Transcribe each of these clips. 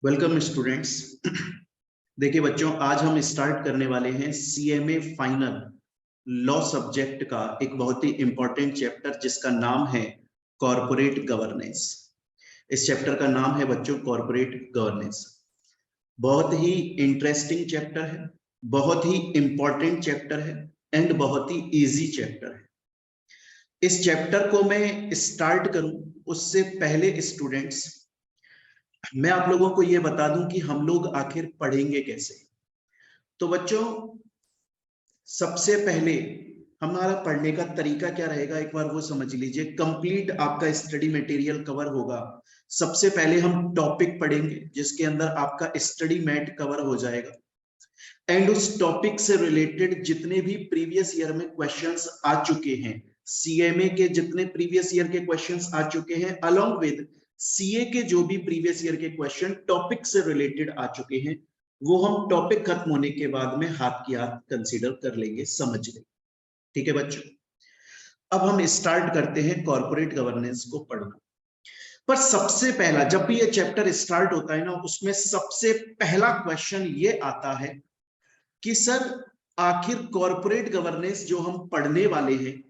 Welcome students. देखिए बच्चों, आज हम स्टार्ट करने वाले हैं सीएमए फाइनल लॉ सब्जेक्ट का एक बहुत ही इंपॉर्टेंट चैप्टर जिसका नाम है कॉर्पोरेट गवर्नेंस। इस चैप्टर का नाम है बच्चों कॉर्पोरेट गवर्नेंस। बहुत ही इंटरेस्टिंग चैप्टर है, बहुत ही इंपॉर्टेंट चैप्टर है एंड बहुत ही इजी चैप्टर है। इस चैप्टर को मैं स्टार्ट करूं उससे पहले स्टूडेंट्स मैं आप लोगों को यह बता दूं कि हम लोग आखिर पढ़ेंगे कैसे। तो बच्चों, सबसे पहले हमारा पढ़ने का तरीका क्या रहेगा एक बार वो समझ लीजिए। कंप्लीट आपका स्टडी मटेरियल कवर होगा। सबसे पहले हम टॉपिक पढ़ेंगे जिसके अंदर आपका स्टडी मैट कवर हो जाएगा एंड उस टॉपिक से रिलेटेड जितने भी प्रीवियस ईयर में क्वेश्चंस आ चुके हैं, सीएमए के जितने प्रीवियस ईयर के क्वेश्चंस आ चुके हैं अलोंग विद सीए के जो भी प्रीवियस ईयर के क्वेश्चन टॉपिक से रिलेटेड आ चुके हैं, वो हम टॉपिक खत्म होने के बाद में हाथ की हाथ कंसीडर कर लेंगे, समझ लेंगे। ठीक है बच्चों, अब हम स्टार्ट करते हैं कॉर्पोरेट गवर्नेंस को पढ़ना। पर सबसे पहला, जब भी ये चैप्टर स्टार्ट होता है ना, उसमें सबसे पहला क्वेश्चन ये आता है कि सर आखिर कॉर्पोरेट गवर्नेंस जो हम पढ़ने वाले हैं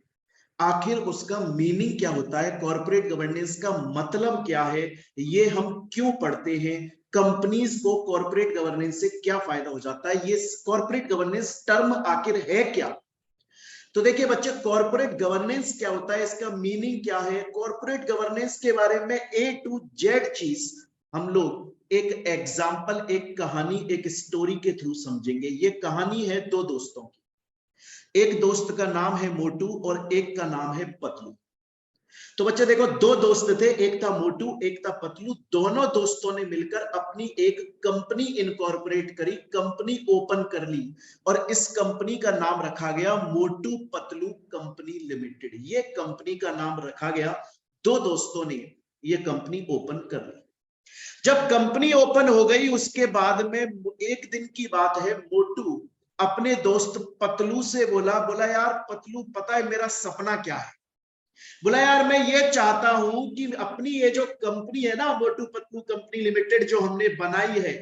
आखिर उसका मीनिंग क्या होता है, कॉर्पोरेट गवर्नेंस का मतलब क्या है, ये हम क्यों पढ़ते हैं, कंपनीज को कॉर्पोरेट गवर्नेंस से क्या फायदा हो जाता है, ये कॉर्पोरेट गवर्नेंस टर्म आखिर है क्या। तो देखिए बच्चे, कॉर्पोरेट गवर्नेंस क्या होता है, इसका मीनिंग क्या है, कॉर्पोरेट गवर्नेंस के बारे में ए टू जेड चीज हम लोग एक एग्जाम्पल, एक कहानी, एक स्टोरी के थ्रू समझेंगे। ये कहानी है दो दोस्तों की। एक दोस्त का नाम है मोटू और एक का नाम है पतलू। तो बच्चे देखो, दो दोस्त थे, एक था मोटू एक था पतलू। दोनों दोस्तों ने मिलकर अपनी एक कंपनी इनकॉर्पोरेट करी, कंपनी ओपन कर ली और इस कंपनी का नाम रखा गया मोटू पतलू कंपनी लिमिटेड। ये कंपनी का नाम रखा गया, दो दोस्तों ने ये कंपनी ओपन कर ली। जब कंपनी ओपन हो गई उसके बाद में एक दिन की बात है, मोटू अपने दोस्त पतलू से बोला यार पतलू, पता है मेरा सपना क्या है। बोला यार मैं ये चाहता हूं कि अपनी ये जो कंपनी है ना, मोटू पतलू कंपनी लिमिटेड जो हमने बनाई है,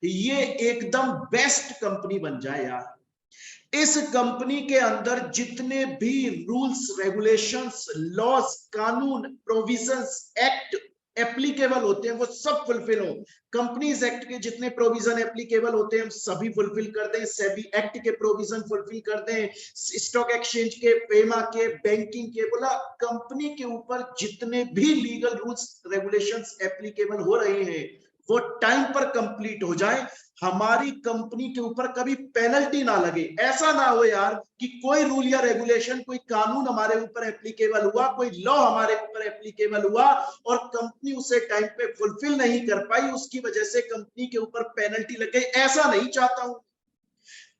ये एकदम बेस्ट कंपनी बन जाए यार। इस कंपनी के अंदर जितने भी रूल्स रेगुलेशंस, लॉज, कानून, प्रोविजंस, एक्ट एप्लीकेबल होते हैं वो सब फुलफिल हो। कंपनीज एक्ट के जितने प्रोविजन एप्लीकेबल होते हैं हम सभी फुलफिल कर दें, सेबी एक्ट के प्रोविजन फुलफिल कर दें, स्टॉक एक्सचेंज के, फेमा के, बैंकिंग के। बोला कंपनी के ऊपर जितने भी लीगल रूल्स रेगुलेशंस एप्लीकेबल हो रहे हैं वो टाइम पर कंप्लीट हो जाए, हमारी कंपनी के ऊपर कभी पेनल्टी ना लगे। ऐसा ना हो यार कि कोई रूल या रेगुलेशन, कोई कानून हमारे ऊपर एप्लीकेबल हुआ, कोई लॉ हमारे ऊपर एप्लीकेबल हुआ और कंपनी उसे टाइम पे फुलफिल नहीं कर पाई, उसकी वजह से कंपनी के ऊपर पेनल्टी लग गई। ऐसा नहीं चाहता हूं।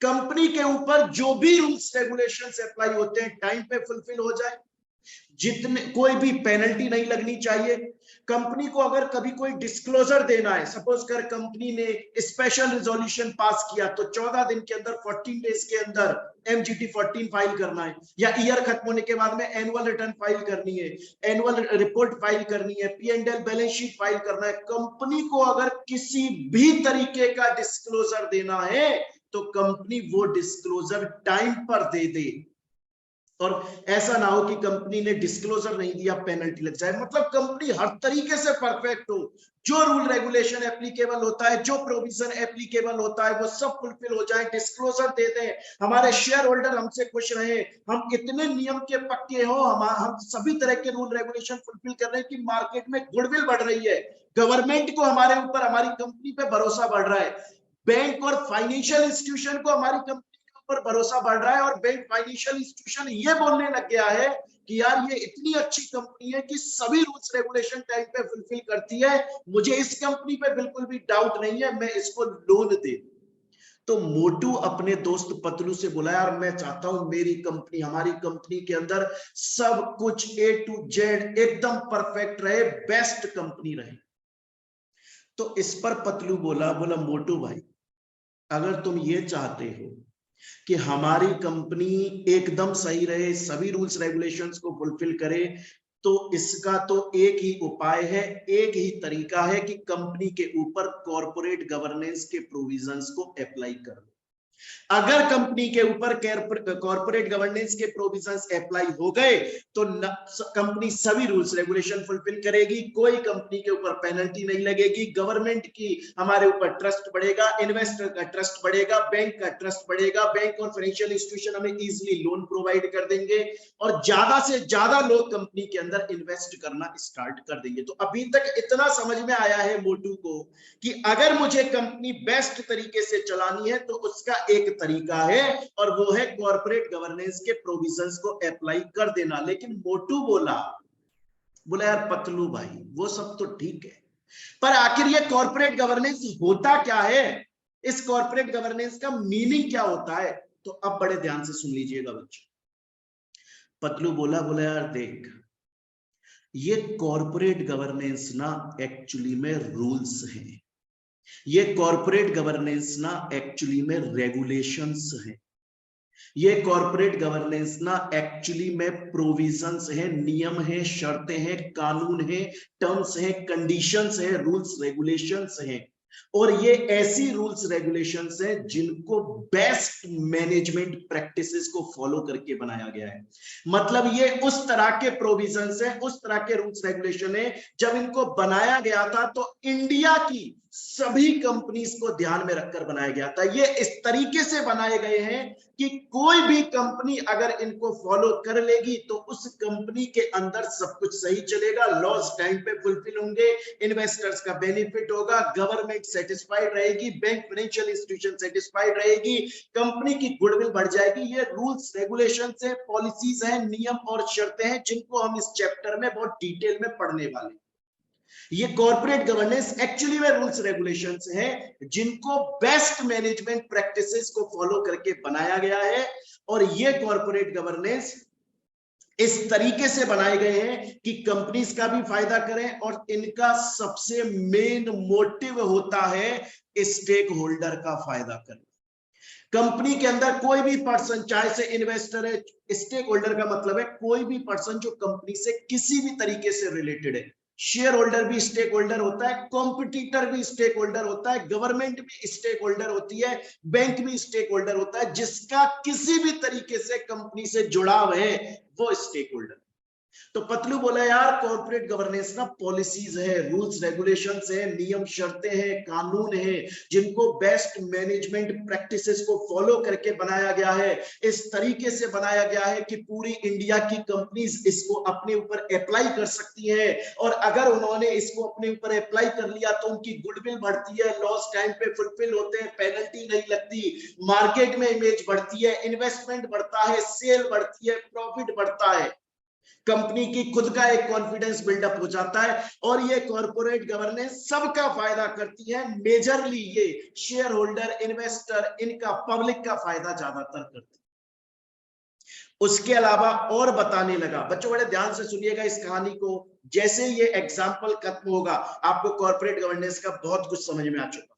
कंपनी के ऊपर जो भी रूल्स रेगुलेशंस अप्लाई होते हैं टाइम पे फुलफिल हो जाए, जितने कोई भी पेनल्टी नहीं लगनी चाहिए। कंपनी को अगर कभी कोई डिस्क्लोजर देना है, सपोज कर कंपनी ने स्पेशल रिजोल्यूशन पास किया तो 14 दिन के अंदर, 14 डेज के अंदर MGT 14 फाइल करना है, या ईयर खत्म होने के बाद में एनुअल रिटर्न फाइल करनी है, एनुअल रिपोर्ट फाइल करनी है, P&L बैलेंस शीट फाइल करना है। कंपनी को अगर किसी भी तरीके का डिस्क्लोजर देना है तो कंपनी वो डिस्क्लोजर टाइम पर दे दे, और ऐसा ना हो कि कंपनी ने डिस्क्लोजर नहीं दिया पेनल्टी लग जाए। मतलब कंपनी हर तरीके से परफेक्ट हो, जो रूल रेगुलेशन एप्लीकेबल होता है, जो प्रोविजन एप्लीकेबल होता है वो सब फुलफिल हो जाए, डिस्क्लोजर दे दें, हमारे शेयर होल्डर हमसे खुश रहे, हम इतने नियम के पक्के हो, हम सभी तरह के रूल रेगुलेशन फुलफिल कर रहे हैं कि मार्केट में गुडविल बढ़ रही है, गवर्नमेंट को हमारे ऊपर, हमारी कंपनी पे भरोसा बढ़ रहा है, बैंक और फाइनेंशियल इंस्टीट्यूशन को हमारी कंपनी पर भरोसा बढ़ रहा है, और बैंक फाइनेंशियल इंस्टीट्यूशन ये बोलने लग गया है कि यार ये इतनी अच्छी कंपनी है कि सभी रूल्स रेगुलेशन टाइम पे फुलफिल करती है, मुझे इस कंपनी पे बिल्कुल भी डाउट नहीं है, मैं इसको लोन दे। तो मोटू अपने दोस्त पतलू से बोला यार मैं चाहता हूं मेरी कंपनी, हमारी कंपनी के अंदर सब कुछ A to Z एकदम परफेक्ट रहे, बेस्ट कंपनी रहे। तो इस पर पतलू बोला मोटू भाई, अगर तुम ये चाहते हो कि हमारी कंपनी एकदम सही रहे, सभी रूल्स रेगुलेशंस को फुलफिल करे, तो इसका तो एक ही उपाय है, एक ही तरीका है कि कंपनी के ऊपर कॉर्पोरेट गवर्नेंस के प्रोविजंस को अप्लाई कर दो। अगर कंपनी के ऊपर कॉर्पोरेट गवर्नेंस के प्रोविजंस अप्लाई हो गए तो कंपनी सभी रूल्स रेगुलेशन फुलफिल करेगी, कोई कंपनी के ऊपर पेनल्टी नहीं लगेगी, गवर्नमेंट की हमारे ऊपर ट्रस्ट बढ़ेगा, इन्वेस्टर का ट्रस्ट बढ़ेगा, बैंक का ट्रस्ट बढ़ेगा, बैंक और फाइनेंशियल इंस्टीट्यूशन हमें इजीली लोन प्रोवाइड कर देंगे और ज्यादा से ज्यादा लोग कंपनी के अंदर इन्वेस्ट करना स्टार्ट कर देंगे। तो अभी तक इतना समझ में आया है मोटू को कि अगर मुझे कंपनी बेस्ट तरीके से चलानी है तो उसका एक तरीका है और वो है कॉर्पोरेट गवर्नेंस के प्रोविजंस को अप्लाई कर देना। लेकिन मोटू बोला यार पतलू भाई वो सब तो ठीक है, पर आखिर ये कॉर्पोरेट गवर्नेंस होता क्या है, इस कॉर्पोरेट गवर्नेंस का मीनिंग क्या होता है? तो अब बड़े ध्यान से सुन लीजिएगा बच्चों। पतलू बोला यार देख, ये कॉर्पोरेट गवर्नेंस ना एक्चुअली में रूल्स हैं, ये कॉर्पोरेट गवर्नेंस ना एक्चुअली में रेगुलेशंस है, ये कॉर्पोरेट गवर्नेंस ना एक्चुअली में प्रोविजंस है, नियम है, शर्तें हैं, कानून है, टर्म्स है, कंडीशंस है, रूल्स रेगुलेशंस हैं। और ये ऐसी रूल्स रेगुलेशंस हैं जिनको बेस्ट मैनेजमेंट प्रैक्टिसेस को फॉलो करके बनाया गया है। मतलब ये उस तरह के प्रोविजंस है, उस तरह के रूल्स रेगुलेशन है, जब इनको बनाया गया था तो इंडिया की सभी कंपनीज को ध्यान में रखकर बनाया गया था। ये इस तरीके से बनाए गए हैं कि कोई भी कंपनी अगर इनको फॉलो कर लेगी तो उस कंपनी के अंदर सब कुछ सही चलेगा, लॉस टाइम पे फुलफिल होंगे, इन्वेस्टर्स का बेनिफिट होगा, गवर्नमेंट सेटिस्फाइड रहेगी, बैंक फाइनेंशियल इंस्टीट्यूशन सेटिस्फाइड रहेगी, कंपनी की गुडविल बढ़ जाएगी। ये रूल्स रेगुलेशन है, पॉलिसीज हैं, नियम और शर्तें हैं जिनको हम इस चैप्टर में बहुत डिटेल में पढ़ने वाले हैं। ये कॉर्पोरेट गवर्नेंस एक्चुअली में रूल्स रेगुलेशंस हैं जिनको बेस्ट मैनेजमेंट प्रैक्टिसेस को फॉलो करके बनाया गया है। और ये कॉर्पोरेट गवर्नेंस इस तरीके से बनाए गए हैं कि कंपनीज का भी फायदा करें और इनका सबसे मेन मोटिव होता है स्टेक होल्डर का फायदा करना। कंपनी के अंदर कोई भी पर्सन, चाहे से इन्वेस्टर है, स्टेक होल्डर का मतलब है कोई भी पर्सन जो कंपनी से किसी भी तरीके से रिलेटेड है। शेयर होल्डर भी स्टेक होल्डर होता है, कॉम्पिटिटर भी स्टेक होल्डर होता है, गवर्नमेंट भी स्टेक होल्डर होती है, बैंक भी स्टेक होल्डर होता है। जिसका किसी भी तरीके से कंपनी से जुड़ाव है वो स्टेक होल्डर। तो पतलू बोला यार कॉर्पोरेट गवर्नेंस ना पॉलिसीज है, रूल्स रेगुलेशंस है, नियम शर्तें हैं, कानून है जिनको बेस्ट मैनेजमेंट प्रैक्टिसेस को फॉलो करके बनाया गया है। इस तरीके से बनाया गया है कि पूरी इंडिया की कंपनीज इसको अपने ऊपर अप्लाई कर सकती है और अगर उन्होंने इसको अपने ऊपर अप्लाई कर लिया तो उनकी गुडविल बढ़ती है, लॉस टाइम पे फुलफिल होते हैं, पेनल्टी नहीं लगती, मार्केट में इमेज बढ़ती है, इन्वेस्टमेंट बढ़ता है, सेल बढ़ती है, प्रॉफिट बढ़ता है, कंपनी की खुद का एक कॉन्फिडेंस बिल्डअप हो जाता है। और ये कॉर्पोरेट गवर्नेंस सबका फायदा करती है, मेजरली ये शेयर होल्डर, इन्वेस्टर, इनका पब्लिक का फायदा ज्यादातर करती है। उसके अलावा और बताने लगा, बच्चों बड़े ध्यान से सुनिएगा इस कहानी को, जैसे ये एग्जाम्पल खत्म होगा आपको कॉर्पोरेट गवर्नेंस का बहुत कुछ समझ में आ चुका।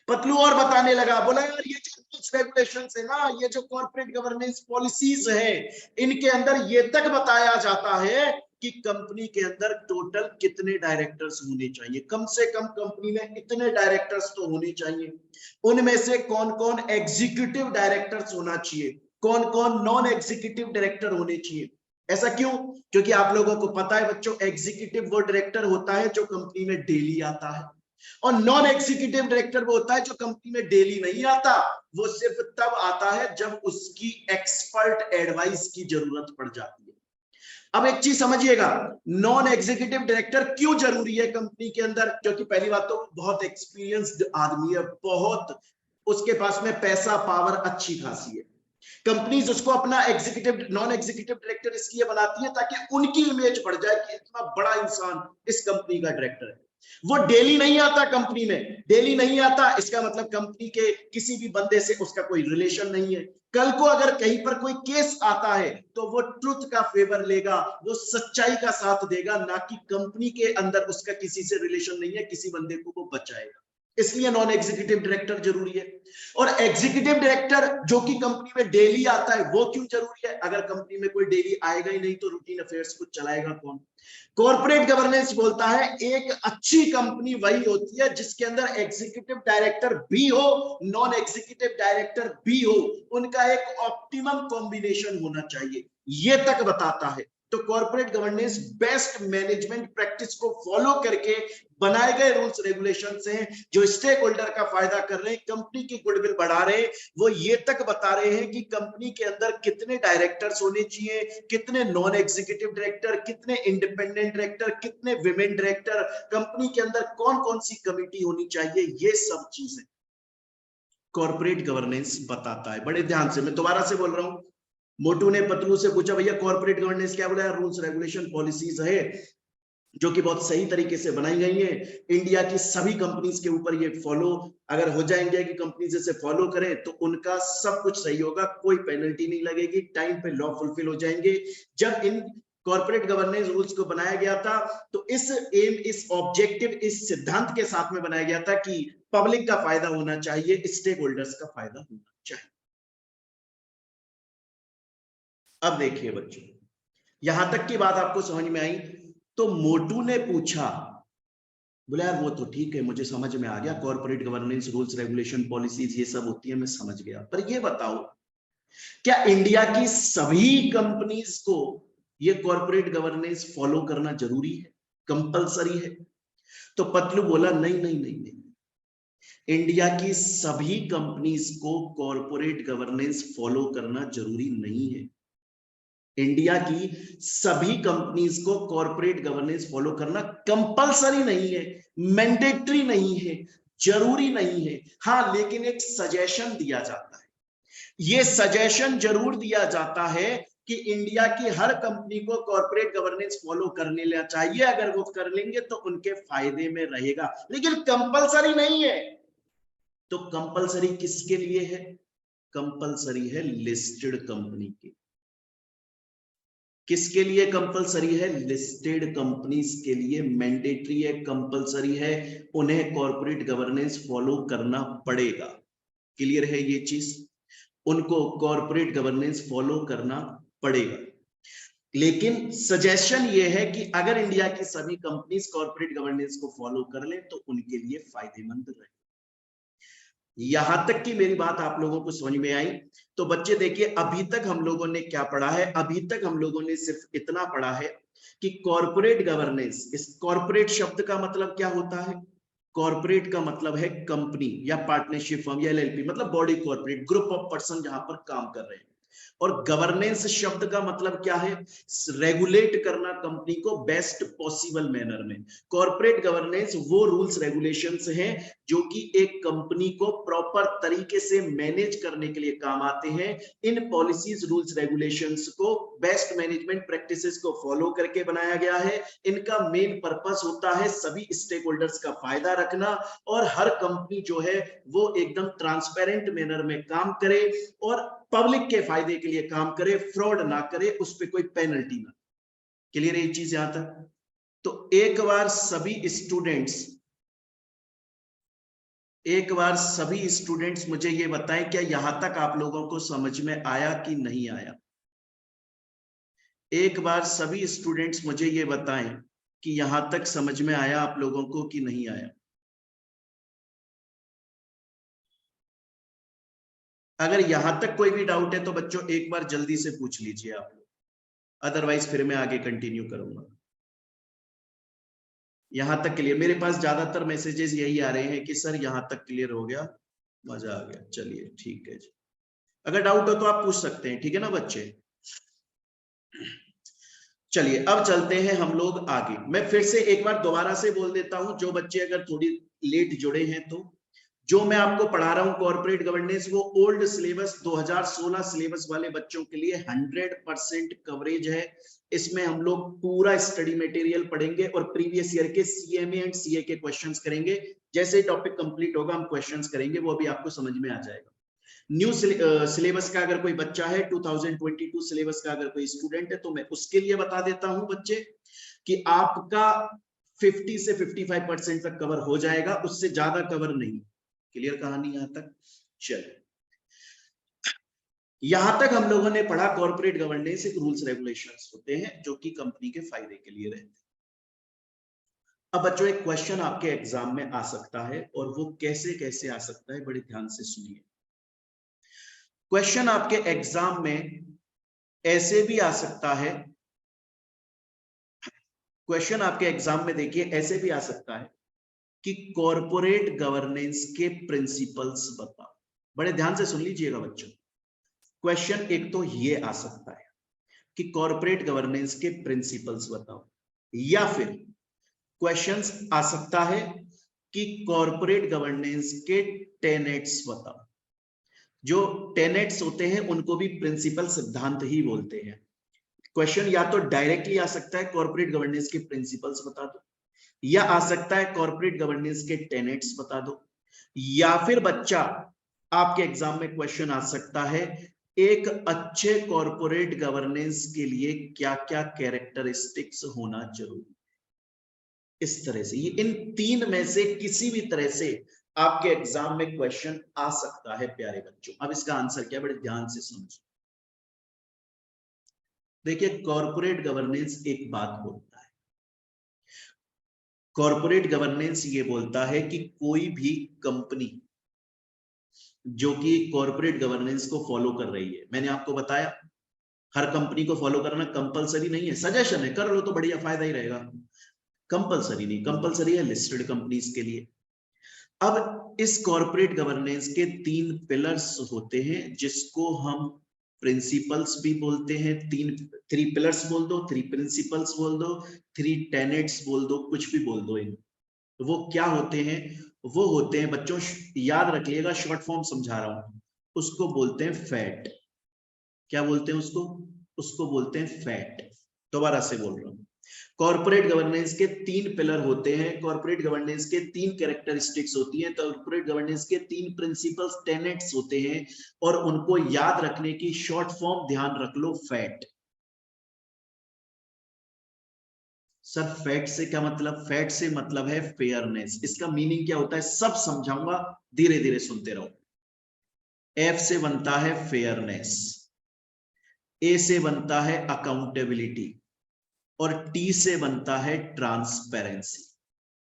पतलू और बताने लगा, बोला यार ये जो रूल्स रेगुलेशंस है ना, ये जो कॉर्पोरेट गवर्नेंस पॉलिसीज है, इनके अंदर ये तक बताया जाता है कि कंपनी के अंदर टोटल कितने डायरेक्टर्स होने चाहिए, कम से कम कंपनी में इतने डायरेक्टर्स तो होने चाहिए, उनमें से कौन कौन एग्जीक्यूटिव डायरेक्टर्स होना चाहिए, कौन कौन नॉन एग्जीक्यूटिव डायरेक्टर होने चाहिए। ऐसा क्यों? क्योंकि आप लोगों को पता है बच्चों, एग्जीक्यूटिव वो डायरेक्टर होता है जो कंपनी में डेली आता है और नॉन एग्जीक्यूटिव डायरेक्टर वो होता है जो कंपनी में डेली नहीं आता, वो सिर्फ तब आता है जब उसकी एक्सपर्ट एडवाइस की जरूरत पड़ जाती है। अब एक चीज समझिएगा, नॉन एग्जीक्यूटिव डायरेक्टर क्यों जरूरी है कंपनी के अंदर? क्योंकि पहली बात तो बहुत एक्सपीरियंस्ड आदमी है, बहुत उसके पास में पैसा, पावर अच्छी खासी है। कंपनीज उसको अपना एग्जीक्यूटिव, नॉन एग्जीक्यूटिव डायरेक्टर इसलिए बनाती है ताकि उनकी इमेज बढ़ जाए कि इतना बड़ा इंसान इस कंपनी का डायरेक्टर है। वो डेली नहीं आता कंपनी में, डेली नहीं आता इसका मतलब कंपनी के किसी भी बंदे से उसका कोई रिलेशन नहीं है। कल को अगर कहीं पर कोई केस आता है तो वो ट्रुथ का फेवर लेगा, वो सच्चाई का साथ देगा, ना कि कंपनी के अंदर उसका किसी से रिलेशन नहीं है, किसी बंदे को वो बचाएगा। इसलिए नॉन एग्जीक्यूटिव डायरेक्टर जरूरी है। और एग्जीक्यूटिव डायरेक्टर जो कि कंपनी में डेली आता है वो क्यों जरूरी है? अगर कंपनी में कोई डेली आएगा ही नहीं तो रूटीन अफेयर्स को चलाएगा कौन? कॉर्पोरेट गवर्नेंस बोलता है एक अच्छी कंपनी वही होती है जिसके अंदर एग्जीक्यूटिव डायरेक्टर भी हो, नॉन एग्जीक्यूटिव डायरेक्टर भी हो, उनका एक ऑप्टिमम कॉम्बिनेशन होना चाहिए, ये तक बताता है। तो corporate governance best management practice को फॉलो करके बनाए गए रूल्स रेगुलेशंस हैं जो स्टेक होल्डर का फायदा कर रहे हैं, कंपनी की गुडविल बढ़ा रहे हैं। वो ये तक बता रहे हैं कि कंपनी के अंदर कितने डायरेक्टर्स होने चाहिए, कितने नॉन एग्जीक्यूटिव डायरेक्टर, कितने इंडिपेंडेंट डायरेक्टर, कितने विमेन डायरेक्टर, कंपनी के अंदर कौन कौन सी कमिटी होनी चाहिए, ये सब चीजें कॉर्पोरेट गवर्नेंस बताता है। बड़े ध्यान से मैं दोबारा से बोल रहा हूं। मोटू ने पतलू से पूछा भैया कॉर्पोरेट गवर्नेंस क्या बोला? रूल्स रेगुलेशन पॉलिसीज है जो कि बहुत सही तरीके से बनाई गई है। इंडिया की सभी कंपनीज के ऊपर ये फॉलो अगर हो जाए, इंडिया की कंपनीज इसे फॉलो करें तो उनका सब कुछ सही होगा, कोई पेनल्टी नहीं लगेगी, टाइम पे लॉ फुलफिल हो जाएंगे। जब इन कॉर्पोरेट गवर्नेंस रूल्स को बनाया गया था तो इस एम, इस ऑब्जेक्टिव, इस सिद्धांत के साथ में बनाया गया था कि पब्लिक का फायदा होना चाहिए, स्टेक होल्डर्स का फायदा होना चाहिए। अब देखिए बच्चों, यहां तक की बात आपको समझ में आई? तो मोटू ने पूछा, बोला यार वो तो ठीक है, मुझे समझ में आ गया, corporate governance rules regulation policies ये सब होती है, मैं समझ गया, पर ये बताओ क्या इंडिया की सभी कंपनीज को ये कॉर्पोरेट गवर्नेंस फॉलो करना जरूरी है, कंपलसरी है? तो पतलू बोला नहीं नहीं नहीं नहीं, इंडिया की सभी कंपनीज को कॉर्पोरेट गवर्नेंस फॉलो करना जरूरी नहीं है। इंडिया की सभी कंपनीज को कॉर्पोरेट गवर्नेंस फॉलो करना कंपलसरी नहीं है, मैंडेटरी नहीं है, जरूरी नहीं है। हाँ, लेकिन एक सजेशन दिया जाता है। ये सजेशन जरूर दिया जाता है कि इंडिया की हर कंपनी को कॉर्पोरेट गवर्नेंस फॉलो करने लेना चाहिए, अगर वो कर लेंगे तो उनके फायदे में रहेगा, लेकिन कंपलसरी नहीं है। तो कंपलसरी किसके लिए है? कंपलसरी है लिस्टेड कंपनी के। किसके लिए कंपलसरी है? लिस्टेड कंपनीज के लिए मैंडेटरी है, कंपलसरी है, उन्हें कॉर्पोरेट गवर्नेंस फॉलो करना पड़ेगा। क्लियर है ये चीज? उनको कॉर्पोरेट गवर्नेंस फॉलो करना पड़ेगा। लेकिन सजेशन ये है कि अगर इंडिया की सभी कंपनीज कॉर्पोरेट गवर्नेंस को फॉलो कर ले तो उनके लिए फायदेमंद रहे। यहां तक की मेरी बात आप लोगों को समझ में आई? तो बच्चे देखिए, अभी तक हम लोगों ने क्या पढ़ा है? अभी तक हम लोगों ने सिर्फ इतना पढ़ा है कि कॉर्पोरेट गवर्नेंस, इस कॉर्पोरेट शब्द का मतलब क्या होता है? कॉर्पोरेट का मतलब है कंपनी या पार्टनरशिप फर्म या एलएलपी, मतलब body corporate, group of person जहां पर काम कर रहे हैं। और गवर्नेंस शब्द का मतलब क्या है? रेगुलेट करना कंपनी को बेस्ट पॉसिबल मैनर में। कॉर्पोरेट गवर्नेंस वो रूल्स रेगुलेशंस हैं जो कि एक कंपनी को प्रॉपर तरीके से मैनेज करने के लिए काम आते हैं। इन पॉलिसीज, रूल्स, रेगुलेशंस को बेस्ट मैनेजमेंट प्रैक्टिसेस को फॉलो करके बनाया गया है। इनका मेन पर्पस होता है सभी स्टेक होल्डर्स का फायदा रखना, और हर कंपनी जो है वो एकदम ट्रांसपेरेंट मैनर में काम करे और पब्लिक के फायदे के लिए काम करे, फ्रॉड ना करे, उस पर कोई पेनल्टी ना। क्लियर है ये चीज यहां तक? तो एक बार सभी स्टूडेंट्स मुझे ये बताएं, क्या यहां तक आप लोगों को समझ में आया कि नहीं आया? एक बार सभी स्टूडेंट्स मुझे ये बताएं कि यहां तक समझ में आया आप लोगों को कि नहीं आया? अगर यहां तक कोई भी डाउट है तो बच्चों एक बार जल्दी से पूछ लीजिए आप लोग, अदरवाइज फिर मैं आगे कंटिन्यू करूंगा। यहां तक क्लियर? मेरे पास ज्यादातर मैसेजेस यही आ रहे हैं कि सर यहां तक क्लियर हो गया, मजा आ गया। चलिए ठीक है जी, अगर डाउट हो तो आप पूछ सकते हैं, ठीक है ना बच्चे? चलिए अब चलते हैं हम लोग आगे। मैं फिर से एक बार दोबारा से बोल देता हूं, जो बच्चे अगर थोड़ी लेट जुड़े हैं तो जो मैं आपको पढ़ा रहा हूं कॉर्पोरेट गवर्नेंस, वो ओल्ड सिलेबस 2016 सिलेबस वाले बच्चों के लिए 100% कवरेज है। इसमें हम लोग पूरा स्टडी मटेरियल पढ़ेंगे और प्रीवियस ईयर के सीएमए एंड सीए के क्वेश्चंस करेंगे। जैसे ही टॉपिक कंप्लीट होगा हम क्वेश्चंस करेंगे, वो भी आपको समझ में आ जाएगा। न्यू सिलेबस का अगर कोई बच्चा है, 2022 सिलेबस का अगर कोई स्टूडेंट है, तो मैं उसके लिए बता देता हूं बच्चे कि आपका 50 से 55% तक कवर हो जाएगा, उससे ज्यादा कवर नहीं। क्लियर कहानी यहां तक? चलिए, यहां तक हम लोगों ने पढ़ा कॉर्पोरेट गवर्नेंस एक रूल्स रेगुलेशंस होते हैं जो कि कंपनी के फायदे के लिए रहते हैं। अब बच्चों एक क्वेश्चन आपके एग्जाम में आ सकता है, और वो कैसे कैसे आ सकता है, बड़े ध्यान से सुनिए। क्वेश्चन आपके एग्जाम में ऐसे भी आ सकता है, क्वेश्चन आपके एग्जाम में देखिए ऐसे भी आ सकता है कि कॉर्पोरेट गवर्नेंस के प्रिंसिपल्स बताओ। बड़े ध्यान से सुन लीजिएगा बच्चों, क्वेश्चन एक तो ये आ सकता है कि कॉर्पोरेट गवर्नेंस के प्रिंसिपल्स बताओ, या फिर क्वेश्चंस आ सकता है कि कॉर्पोरेट गवर्नेंस के टेनेट्स बताओ। जो टेनेट्स होते हैं उनको भी प्रिंसिपल सिद्धांत ही बोलते हैं। क्वेश्चन या तो डायरेक्टली आ सकता है कॉर्पोरेट गवर्नेंस के प्रिंसिपल्स बता दो, या आ सकता है कॉर्पोरेट गवर्नेंस के टेनेट्स बता दो, या फिर बच्चा आपके एग्जाम में क्वेश्चन आ सकता है एक अच्छे कॉर्पोरेट गवर्नेंस के लिए क्या क्या कैरेक्टरिस्टिक्स होना जरूरी। इस तरह से ये इन तीन में से किसी भी तरह से आपके एग्जाम में क्वेश्चन आ सकता है प्यारे बच्चों। अब इसका आंसर क्या है, बड़े ध्यान से समझो। देखिए, कॉर्पोरेट गवर्नेंस एक बात बोलता है, कॉर्पोरेट गवर्नेंस ये बोलता है कि कोई भी कंपनी जो कि कॉर्पोरेट गवर्नेंस को फॉलो कर रही है, मैंने आपको बताया हर कंपनी को फॉलो करना कंपलसरी नहीं है, सजेशन है, कर लो तो बढ़िया, फायदा ही रहेगा। कंपलसरी नहीं, कंपलसरी है लिस्टेड कंपनीज के लिए। अब इस कॉर्पोरेट गवर्नेंस के तीन पिलर्स होते हैं जिसको हम प्रिंसिपल्स भी बोलते हैं। थ्री पिलर्स बोल दो, थ्री प्रिंसिपल्स बोल दो, थ्री टेनेट्स बोल दो, कुछ भी बोल दो। इन वो क्या होते हैं? वो होते हैं बच्चों, याद रखिएगा, शॉर्ट फॉर्म समझा रहा हूं, उसको बोलते हैं फैट। क्या बोलते हैं उसको? उसको बोलते हैं फैट। दोबारा से बोल रहा हूं, कॉर्पोरेट गवर्नेंस के तीन पिलर होते हैं, कॉर्पोरेट गवर्नेंस के तीन कैरेक्टरिस्टिक्स होती हैं, कॉर्पोरेट गवर्नेंस के तीन प्रिंसिपल्स टेनेट्स होते हैं, और उनको याद रखने की शॉर्ट फॉर्म ध्यान रख लो, फैट। सर फैट से क्या मतलब? फैट से मतलब है फेयरनेस। इसका मीनिंग क्या होता है सब समझाऊंगा, धीरे धीरे सुनते रहो। एफ से बनता है फेयरनेस, ए से बनता है अकाउंटेबिलिटी, और टी से बनता है ट्रांसपेरेंसी।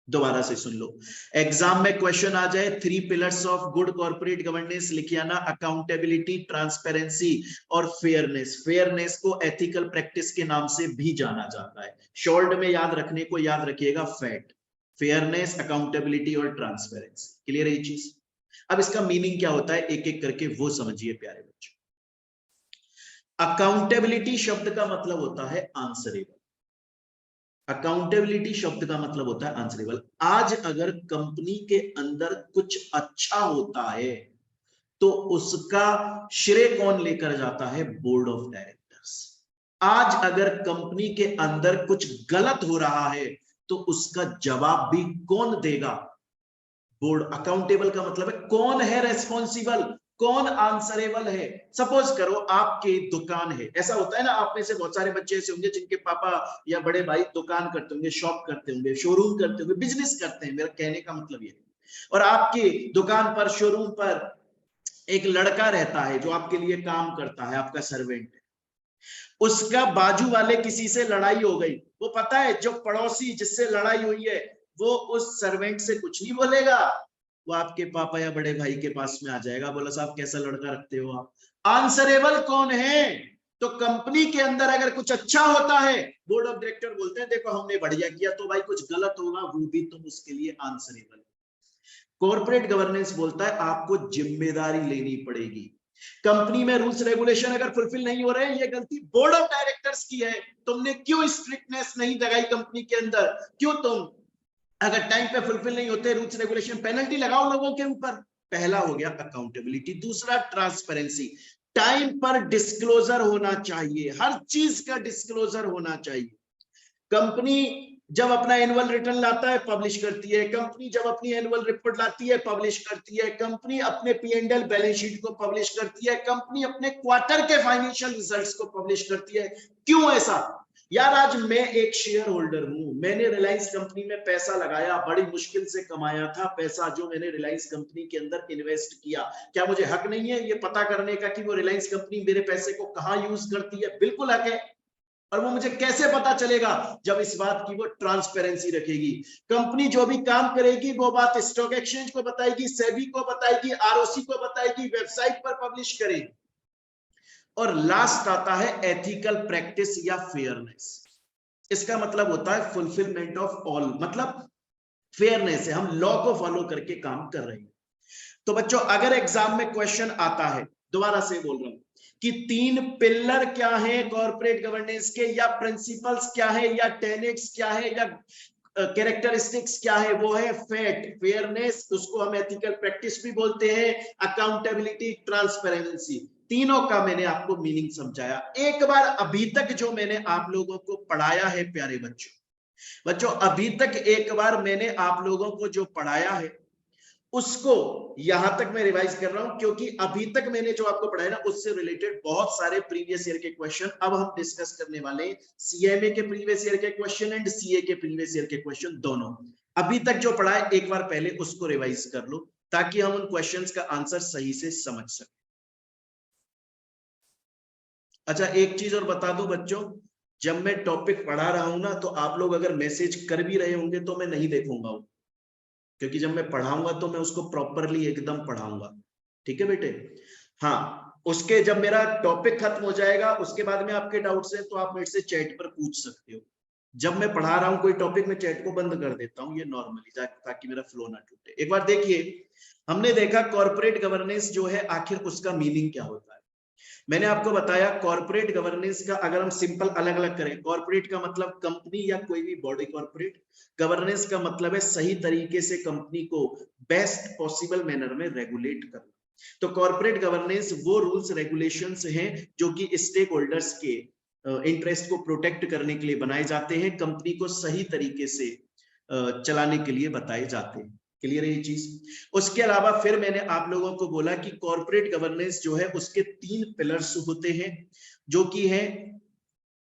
दोबारा से सुन लो, एग्जाम में क्वेश्चन आ जाए three pillars of good corporate governance, लिखिए ना, अकाउंटेबिलिटी, ट्रांसपेरेंसी और फेयरनेस। फेयरनेस को एथिकल प्रैक्टिस के नाम से भी जाना जाता है। शॉर्ट में याद रखने को याद रखिएगा, फैट, फेयरनेस, अकाउंटेबिलिटी और ट्रांसपेरेंसी। क्लियर है ये चीज? अब इसका मीनिंग क्या होता है एक एक करके वो समझिए प्यारे बच्चों। अकाउंटेबिलिटी शब्द का मतलब होता है आंसरेबल। अकाउंटेबिलिटी शब्द का मतलब होता है आंसरेबल। आज अगर कंपनी के अंदर कुछ अच्छा होता है तो उसका श्रेय कौन लेकर जाता है? Board of directors. आज अगर कंपनी के अंदर कुछ गलत हो रहा है तो उसका जवाब भी कौन देगा? बोर्ड। अकाउंटेबल का मतलब है कौन है रेस्पॉन्सिबल, कौन आंसरेबल है। सपोज करो आपकी दुकान है, ऐसा होता है ना, आप में से बहुत सारे बच्चे ऐसे होंगे जिनके पापा या बड़े भाई दुकान करते होंगे, शॉप करते होंगे, शोरूम करते होंगे, बिजनेस करते हैं, मेरा कहने का मतलब ये। और आपकी दुकान पर, शोरूम पर एक लड़का रहता है जो आपके लिए काम करता है, आपका सर्वेंट है। उसका बाजू वाले किसी से लड़ाई हो गई, वो पता है जो पड़ोसी जिससे लड़ाई हुई है वो उस सर्वेंट से कुछ नहीं बोलेगा, वो आपके पापा या बड़े भाई के पास में आ जाएगा, बोला साहब कैसा लड़का रखते हो आप। आंसरेबल कौन है? तो कंपनी के अंदर अगर कुछ अच्छा होता है, बोर्ड ऑफ डायरेक्टर बोलते हैं देखो हमने बढ़िया किया, तो भाई कुछ गलत होगा वो भी तुम उसके लिए आंसरेबल। कॉर्पोरेट गवर्नेंस बोलता है आपको जिम्मेदारी लेनी पड़ेगी। कंपनी में रूल्स रेगुलेशन अगर फुलफिल नहीं हो रहे हैं, ये गलती बोर्ड ऑफ डायरेक्टर्स की है। तुमने क्यों स्ट्रिक्टनेस नहीं लगाई कंपनी के अंदर? क्यों तुम अगर टाइम पे फुलफिल नहीं होते रूल्स रेगुलेशन, पेनल्टी लगाओ लोगों के ऊपर। पहला हो गया अकाउंटेबिलिटी। दूसरा ट्रांसपेरेंसी, टाइम पर डिस्क्लोजर होना चाहिए, हर चीज का डिस्क्लोजर होना चाहिए। कंपनी जब अपना एनुअल रिटर्न लाता है पब्लिश करती है, कंपनी जब अपनी एनुअल रिपोर्ट लाती है पब्लिश करती है, कंपनी अपने P&L बैलेंस शीट को पब्लिश करती है, कंपनी अपने क्वार्टर के फाइनेंशियल रिजल्ट्स को पब्लिश करती है। क्यों ऐसा? यार आज मैं एक शेयर होल्डर हूं, मैंने रिलायंस कंपनी में पैसा लगाया, बड़ी मुश्किल से कमाया था पैसा जो मैंने रिलायंस कंपनी के अंदर इन्वेस्ट किया, क्या मुझे हक नहीं है ये पता करने का कि वो रिलायंस कंपनी मेरे पैसे को कहां यूज करती है? बिल्कुल हक है। और वो मुझे कैसे पता चलेगा? जब इस बात की वो ट्रांसपेरेंसी रखेगी। कंपनी जो भी काम करेगी वो बात स्टॉक एक्सचेंज को बताएगी, सेबी को बताएगी, आरओसी को बताएगी, वेबसाइट पर पब्लिश करेगी। और लास्ट आता है एथिकल प्रैक्टिस या फेयरनेस। इसका मतलब होता है फुलफिलमेंट ऑफ ऑल, मतलब फेयरनेस है, हम लॉ को फॉलो करके काम कर रहे हैं। तो बच्चों अगर एग्जाम में क्वेश्चन आता है, दोबारा से बोल रहा हूं कि 3 पिलर क्या है कॉर्पोरेट गवर्नेंस के, या प्रिंसिपल्स क्या है, या टेनेट्स क्या है, या कैरेक्टरिस्टिक्स क्या है, वो है फैट, फेयरनेस, उसको हम एथिकल प्रैक्टिस भी बोलते हैं, अकाउंटेबिलिटी, ट्रांसपेरेंसी। तीनों का मैंने आपको मीनिंग समझाया। एक बार अभी तक जो मैंने आप लोगों को पढ़ाया है प्यारे बच्चों अभी तक एक बार मैंने आप लोगों को जो पढ़ाया है उसको यहां तक मैं रिवाइज कर रहा हूं, क्योंकि अभी तक मैंने जो आपको पढ़ाया ना उससे रिलेटेड बहुत सारे प्रीवियस ईयर के क्वेश्चन अब हम डिस्कस करने वाले हैं। सीएमए के प्रीवियस ईयर के क्वेश्चन एंड सीए के प्रीवियस ईयर के क्वेश्चन दोनों। अभी तक जो पढ़ा है एक बार पहले उसको रिवाइज कर लो ताकि हम उन क्वेश्चंस का आंसर सही से समझ सकें। अच्छा एक चीज और बता दो बच्चों, जब मैं टॉपिक पढ़ा रहा हूं ना तो आप लोग अगर मैसेज कर भी रहे होंगे तो मैं नहीं देखूंगा, क्योंकि जब मैं पढ़ाऊंगा तो मैं उसको प्रॉपरली एकदम पढ़ाऊंगा। ठीक है बेटे? हाँ, उसके जब मेरा टॉपिक खत्म हो जाएगा उसके बाद में आपके डाउट्स हैं तो आप मेरे से चैट पर पूछ सकते हो। जब मैं पढ़ा रहा हूं कोई टॉपिक में चैट को बंद कर देता हूं, ये नॉर्मली, ताकि मेरा फ्लो ना टूटे। एक बार देखिए, हमने देखा कॉर्पोरेट गवर्नेंस जो है आखिर उसका मीनिंग क्या होता है। मैंने आपको बताया कॉर्पोरेट गवर्नेंस का अगर हम सिंपल अलग अलग करें, कॉर्पोरेट का मतलब कंपनी या कोई भी बॉडी कॉर्पोरेट, गवर्नेंस का मतलब है सही तरीके से कंपनी को बेस्ट पॉसिबल मैनर में रेगुलेट करना। तो कॉर्पोरेट गवर्नेंस वो रूल्स रेगुलेशंस हैं जो कि स्टेक होल्डर्स के इंटरेस्ट को प्रोटेक्ट करने के लिए बनाए जाते हैं, कंपनी को सही तरीके से चलाने के लिए बताए जाते हैं। क्लियर है ये चीज? उसके अलावा फिर मैंने आप लोगों को बोला कि कॉर्पोरेट गवर्नेंस जो है उसके 3 पिलर्स होते हैं, जो कि है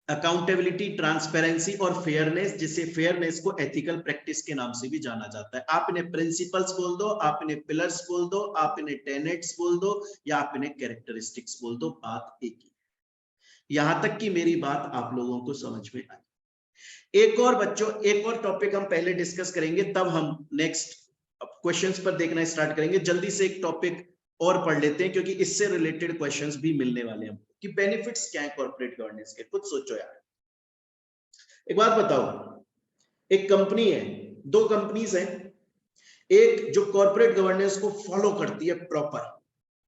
अकाउंटेबिलिटी, ट्रांसपेरेंसी और फेयरनेस, जिसे फेयरनेस को एथिकल प्रैक्टिस के नाम से भी जाना जाता है। आप इन्हें प्रिंसिपल्स बोल दो, आप इन्हें पिलर्स बोल दो, आप इन्हें टेनेट्स बोल दो, या आप इन्हें कैरेक्टरिस्टिक्स बोल दो, बात एक ही। यहां तक कि मेरी बात आप लोगों को समझ में आई। एक और बच्चों, एक और टॉपिक हम पहले डिस्कस करेंगे, तब हम नेक्स्ट क्वेश्चंस पर देखना स्टार्ट करेंगे। जल्दी से एक टॉपिक और पढ़ लेते हैं क्योंकि इससे रिलेटेड क्वेश्चंस भी मिलने वाले हैं कि बेनिफिट्स क्या है कॉर्पोरेट गवर्नेंस के। खुद सोचो यार, एक बात बताओ, एक कंपनी है, 2 कंपनीज हैं, एक जो कॉर्पोरेट गवर्नेंस को फॉलो करती है प्रॉपर,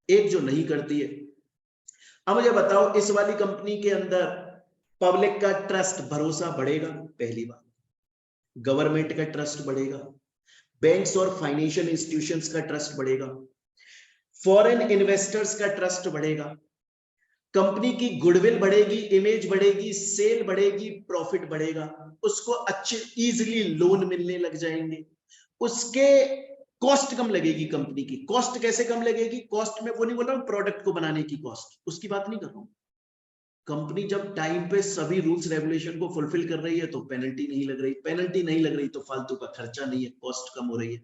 एक जो नहीं करती है। अब मुझे बताओ इस वाली कंपनी के अंदर पब्लिक का ट्रस्ट, भरोसा बढ़ेगा, पहली बात, गवर्नमेंट का ट्रस्ट बढ़ेगा, बैंक्स और फाइनेंशियल इंस्टीट्यूशंस का ट्रस्ट बढ़ेगा, फॉरेन इन्वेस्टर्स का ट्रस्ट बढ़ेगा, कंपनी की गुडविल बढ़ेगी, इमेज बढ़ेगी, सेल बढ़ेगी, प्रॉफिट बढ़ेगा, उसको अच्छे इजीली लोन मिलने लग जाएंगे, उसके कॉस्ट कम लगेगी। कंपनी की कॉस्ट कैसे कम लगेगी? कॉस्ट में वो नहीं बोल रहा हूं प्रोडक्ट को बनाने की कॉस्ट, उसकी बात नहीं कर रहा हूं। कंपनी जब टाइम पे सभी रूल्स रेगुलेशन को फुलफिल कर रही है तो पेनल्टी नहीं लग रही, पेनल्टी नहीं लग रही तो फालतू का खर्चा नहीं है, कॉस्ट कम हो रही है।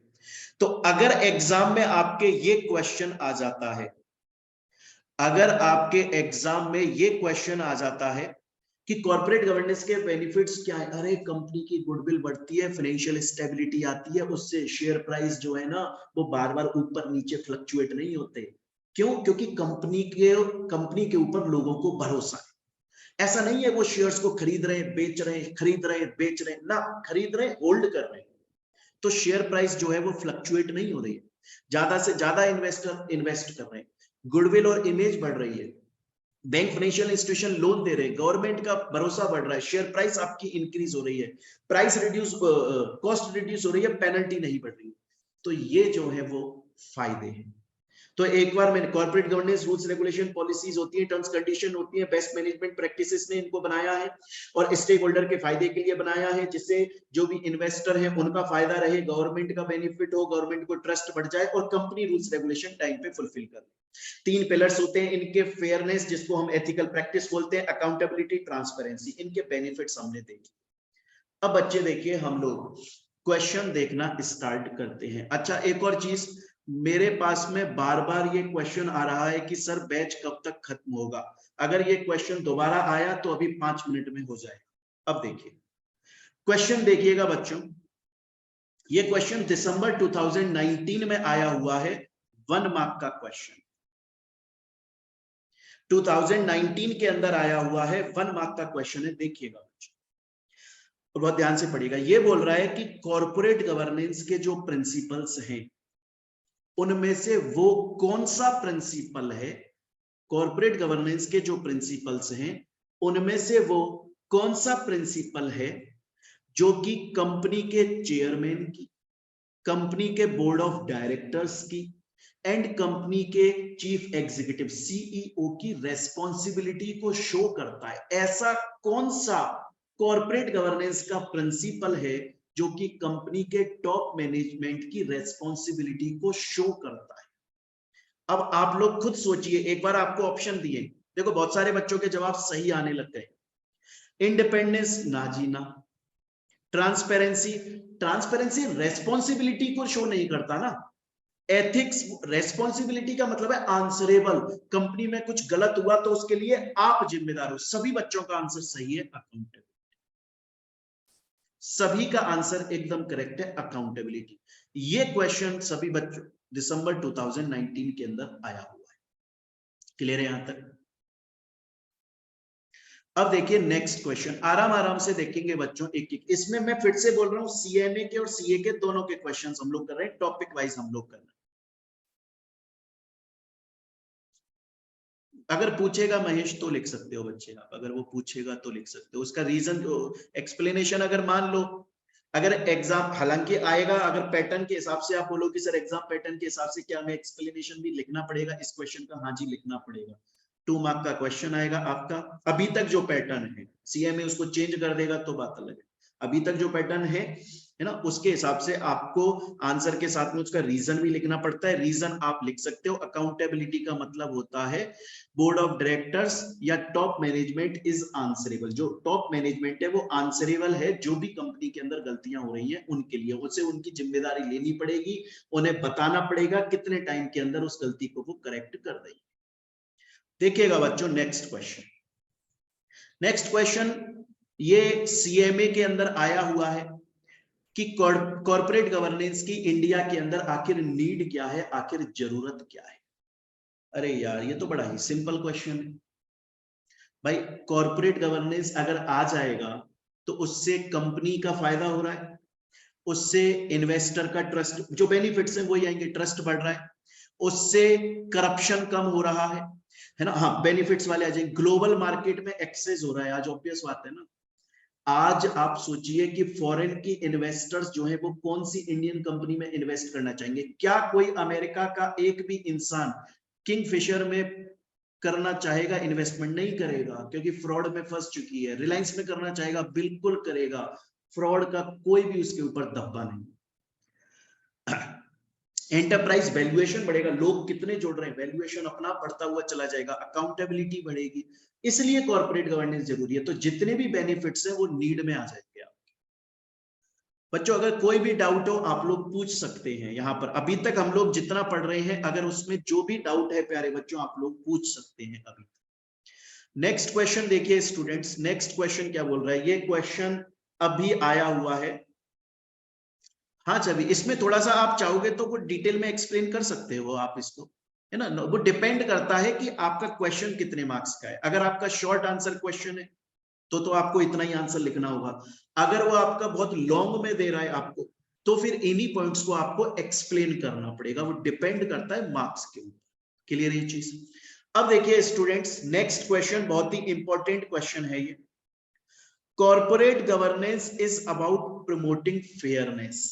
तो अगर एग्जाम में आपके ये क्वेश्चन आ जाता है, अगर आपके एग्जाम में ये क्वेश्चन आ जाता है कि कॉर्पोरेट गवर्नेंस के बेनिफिट्स क्या है, अरे कंपनी की गुडविल बढ़ती है, फाइनेंशियल स्टेबिलिटी आती है, उससे शेयर प्राइस जो है ना वो बार बार ऊपर नीचे फ्लक्चुएट नहीं होते। क्यों? क्योंकि कंपनी के ऊपर लोगों को भरोसा है। ऐसा नहीं है वो शेयर्स को खरीद रहे बेच रहे, खरीद रहे बेच रहे, ना, खरीद रहे होल्ड कर रहे, तो शेयर प्राइस जो है वो फ्लक्चुएट नहीं हो रही है, ज्यादा से ज्यादा इन्वेस्टर इन्वेस्ट कर रहे हैं, गुडविल और इमेज बढ़ रही है, बैंक फाइनेंशियल इंस्टीट्यूशन लोन दे रहे हैं, गवर्नमेंट का भरोसा बढ़ रहा है, शेयर प्राइस आपकी इंक्रीज हो रही है, प्राइस रिड्यूस, कॉस्ट रिड्यूस हो रही है, पेनल्टी नहीं बढ़ रही। तो ये जो है वो फायदे हैं। तो एक बार मैंने corporate governance rules regulation policies होती है, टर्म्स कंडीशन होती है, बेस्ट मैनेजमेंट प्रैक्टिसेस ने इनको बनाया है और स्टेक होल्डर के फायदे के लिए बनाया है, जिससे जो भी इन्वेस्टर है उनका फायदा रहे, गवर्नमेंट का बेनिफिट हो, गवर्नमेंट को ट्रस्ट बढ़ जाए और कंपनी रूल्स रेगुलेशन टाइम पे फुलफिल कर। 3 पिलर्स होते हैं इनके, फेयरनेस जिसको हम एथिकल प्रैक्टिस बोलते हैं, अकाउंटेबिलिटी, ट्रांसपेरेंसी, इनके बेनिफिट्स हमने देखे। अब बच्चे देखिए हम लोग क्वेश्चन देखना स्टार्ट करते हैं। अच्छा एक और चीज, मेरे पास में बार बार ये क्वेश्चन आ रहा है कि सर बैच कब तक खत्म होगा। अगर ये क्वेश्चन दोबारा आया तो अभी 5 मिनट में हो जाएगा। अब देखिए क्वेश्चन देखिएगा बच्चों, ये क्वेश्चन दिसंबर 2019 में आया हुआ है, 1 मार्क का क्वेश्चन 2019 के अंदर आया हुआ है, 1 मार्क का क्वेश्चन है। देखिएगा बच्चों बहुत ध्यान से पढ़िएगा। ये बोल रहा है कि कॉर्पोरेट गवर्नेंस के जो प्रिंसिपल्स हैं उनमें से वो कौन सा प्रिंसिपल है, कॉर्पोरेट गवर्नेंस के जो प्रिंसिपल्स हैं उनमें से वो कौन सा प्रिंसिपल है जो कि कंपनी के चेयरमैन की, कंपनी के बोर्ड ऑफ डायरेक्टर्स की एंड कंपनी के चीफ एग्जीक्यूटिव सीईओ की रेस्पॉन्सिबिलिटी को शो करता है। ऐसा कौन सा कॉर्पोरेट गवर्नेंस का प्रिंसिपल है जो कि कंपनी के टॉप मैनेजमेंट की रेस्पॉन्सिबिलिटी को शो करता है। अब आप लोग खुद सोचिए, एक बार आपको ऑप्शन दिए, देखो बहुत सारे बच्चों के जवाब सही आने लग गए। इंडिपेंडेंस ना जीना, ट्रांसपेरेंसी, ट्रांसपेरेंसी रेस्पॉन्सिबिलिटी को शो नहीं करता ना। एथिक्स, रेस्पॉन्सिबिलिटी का मतलब है आंसरेबल, कंपनी में कुछ गलत हुआ तो उसके लिए आप जिम्मेदार हो। सभी बच्चों का आंसर सही है, अकाउंटेबिलिटी। सभी का आंसर एकदम करेक्ट है, अकाउंटेबिलिटी। ये क्वेश्चन सभी बच्चों दिसंबर 2019 के अंदर आया हुआ है। क्लियर है यहां तक? अब देखिए नेक्स्ट क्वेश्चन, आराम आराम से देखेंगे बच्चों एक एक। इसमें मैं फिर से बोल रहा हूं सीएमए के और सीए के दोनों के क्वेश्चंस हम लोग कर रहे हैं, टॉपिक वाइज हम लोग कर रहे हैं। अगर पूछेगा महेश तो लिख सकते हो बच्चे आप, अगर वो पूछेगा तो लिख सकते हो, उसका रीजन एक्सप्लेनेशन अगर मान लो, अगर एग्जाम हालांकि आएगा, अगर पैटर्न के हिसाब से आप बोलो कि सर एग्जाम पैटर्न के हिसाब से क्या हमें एक्सप्लेनेशन भी लिखना पड़ेगा इस क्वेश्चन का, हाँ जी लिखना पड़ेगा। 2 मार्क का क्वेश्चन आएगा आपका। अभी तक जो पैटर्न है सीएमए उसको चेंज कर देगा तो बात अलग है, अभी तक जो पैटर्न है ना उसके हिसाब से आपको आंसर के साथ में उसका रीजन भी लिखना पड़ता है। रीजन आप लिख सकते हो। अकाउंटेबिलिटी का मतलब होता है बोर्ड ऑफ डायरेक्टर्स या टॉप मैनेजमेंट इज आंसरेबल, जो टॉप मैनेजमेंट है वो आंसरेबल है, जो भी कंपनी के अंदर गलतियां हो रही हैं उनके लिए उसे उनकी जिम्मेदारी लेनी पड़ेगी, उन्हें बताना पड़ेगा कितने टाइम के अंदर उस गलती को वो करेक्ट कर देंगे। देखिएगा बच्चों नेक्स्ट क्वेश्चन, नेक्स्ट क्वेश्चन ये सीएमए के अंदर आया हुआ है कि कॉर्पोरेट गवर्नेंस की इंडिया के अंदर आखिर नीड क्या है, आखिर जरूरत क्या है। अरे यार ये तो बड़ा ही सिंपल क्वेश्चन है भाई। कॉर्पोरेट गवर्नेंस अगर आ जाएगा तो उससे कंपनी का फायदा हो रहा है, उससे इन्वेस्टर का ट्रस्ट, जो बेनिफिट्स हैं वही आएंगे, ट्रस्ट बढ़ रहा है, उससे करप्शन कम हो रहा है ना। हाँ बेनिफिट्स वाले आ जाएंगे, ग्लोबल मार्केट में एक्सेस हो रहा है, आज ऑब्वियस बात है ना। आज आप सोचिए कि फॉरेन की इन्वेस्टर्स जो है वो कौन सी इंडियन कंपनी में इन्वेस्ट करना चाहेंगे। क्या कोई अमेरिका का एक भी इंसान किंगफिशर में करना चाहेगा इन्वेस्टमेंट? नहीं करेगा, क्योंकि फ्रॉड में फंस चुकी है। रिलायंस में करना चाहेगा? बिल्कुल करेगा, फ्रॉड का कोई भी उसके ऊपर धब्बा नहीं। एंटरप्राइज वैल्यूएशन बढ़ेगा, लोग कितने जोड़ रहे हैं, वैल्यूएशन अपना बढ़ता हुआ चला जाएगा, अकाउंटेबिलिटी बढ़ेगी, इसलिए कॉर्पोरेट गवर्नेंस जरूरी है। तो जितने भी बेनिफिट्स हैं वो नीड में आ जाएंगे आपके। बच्चों अगर कोई भी डाउट हो आप लोग पूछ सकते हैं यहाँ पर, अभी तक हम लोग जितना पढ़ रहे हैं अगर उसमें जो भी डाउट है प्यारे बच्चों आप लोग पूछ सकते हैं अभी। नेक्स्ट क्वेश्चन देखिए स्टूडेंट्स, नेक्स्ट क्वेश्चन क्या बोल रहा है, ये क्वेश्चन अभी आया हुआ है। हाँ छवि, इसमें थोड़ा सा आप चाहोगे तो वो डिटेल में एक्सप्लेन कर सकते हो आप इसको, है ना। वो डिपेंड करता है कि आपका क्वेश्चन कितने मार्क्स का है। अगर आपका शॉर्ट आंसर क्वेश्चन है तो आपको इतना ही आंसर लिखना होगा। अगर वो आपका बहुत लॉन्ग में दे रहा है आपको तो फिर इन्हीं पॉइंट्स को आपको एक्सप्लेन करना पड़ेगा, वो डिपेंड करता है मार्क्स के ऊपर। क्लियर ये चीज? अब देखिए स्टूडेंट्स नेक्स्ट क्वेश्चन बहुत ही इंपॉर्टेंट क्वेश्चन है ये। Corporate governance is about promoting fairness,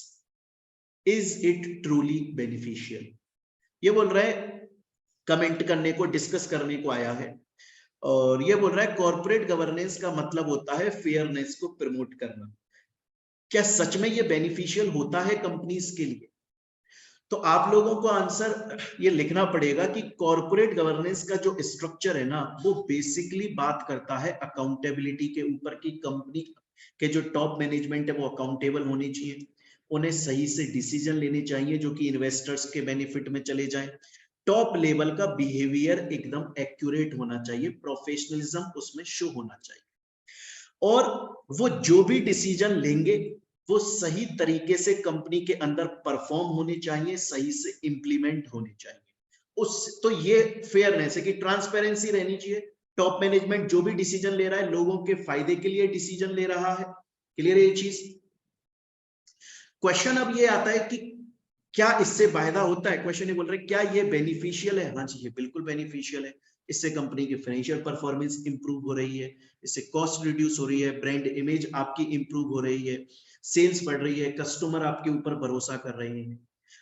is it truly beneficial? ये बोल रहा है कमेंट करने को, डिस्कस करने को आया है। और ये बोल रहा है कॉर्पोरेट गवर्नेंस का मतलब होता है फेयरनेस को प्रमोट करना। क्या सच में ये बेनिफिशियल होता है कंपनीज के लिए? तो आप लोगों को आंसर ये लिखना पड़ेगा कि कॉर्पोरेट गवर्नेंस का जो स्ट्रक्चर है ना, वो बेसिकली बात करता है अकाउंटेबिलिटी के ऊपर, की कंपनी के जो टॉप मैनेजमेंट है वो अकाउंटेबल होनी चाहिए, उन्हें सही से डिसीजन लेने चाहिए जो कि इन्वेस्टर्स के बेनिफिट में चले जाएं। टॉप लेवल का बिहेवियर एकदम एक्यूरेट होना चाहिए, प्रोफेशनलिज्म उसमें शो होना चाहिए, और वो जो भी डिसीजन लेंगे वो सही तरीके से कंपनी के अंदर परफॉर्म होने चाहिए, सही से इंप्लीमेंट होने चाहिए। उस तो ये फेयरनेस है कि ट्रांसपेरेंसी रहनी चाहिए। टॉप मैनेजमेंट जो भी डिसीजन ले रहा है लोगों के फायदे के लिए डिसीजन ले रहा है। क्लियर है ये चीज? क्वेश्चन अब ये आता है कि क्या इससे फायदा होता है? क्वेश्चन ये बोल रहे हैं क्या ये बेनिफिशियल है? हाँ जी, ये बिल्कुल बेनिफिशियल है। इससे कंपनी की फाइनेंशियल परफॉर्मेंस इंप्रूव हो रही है, इससे कॉस्ट रिड्यूस हो रही है, ब्रांड इमेज आपकी इंप्रूव हो रही है, सेल्स बढ़ रही है, कस्टमर आपके ऊपर भरोसा कर रहे हैं।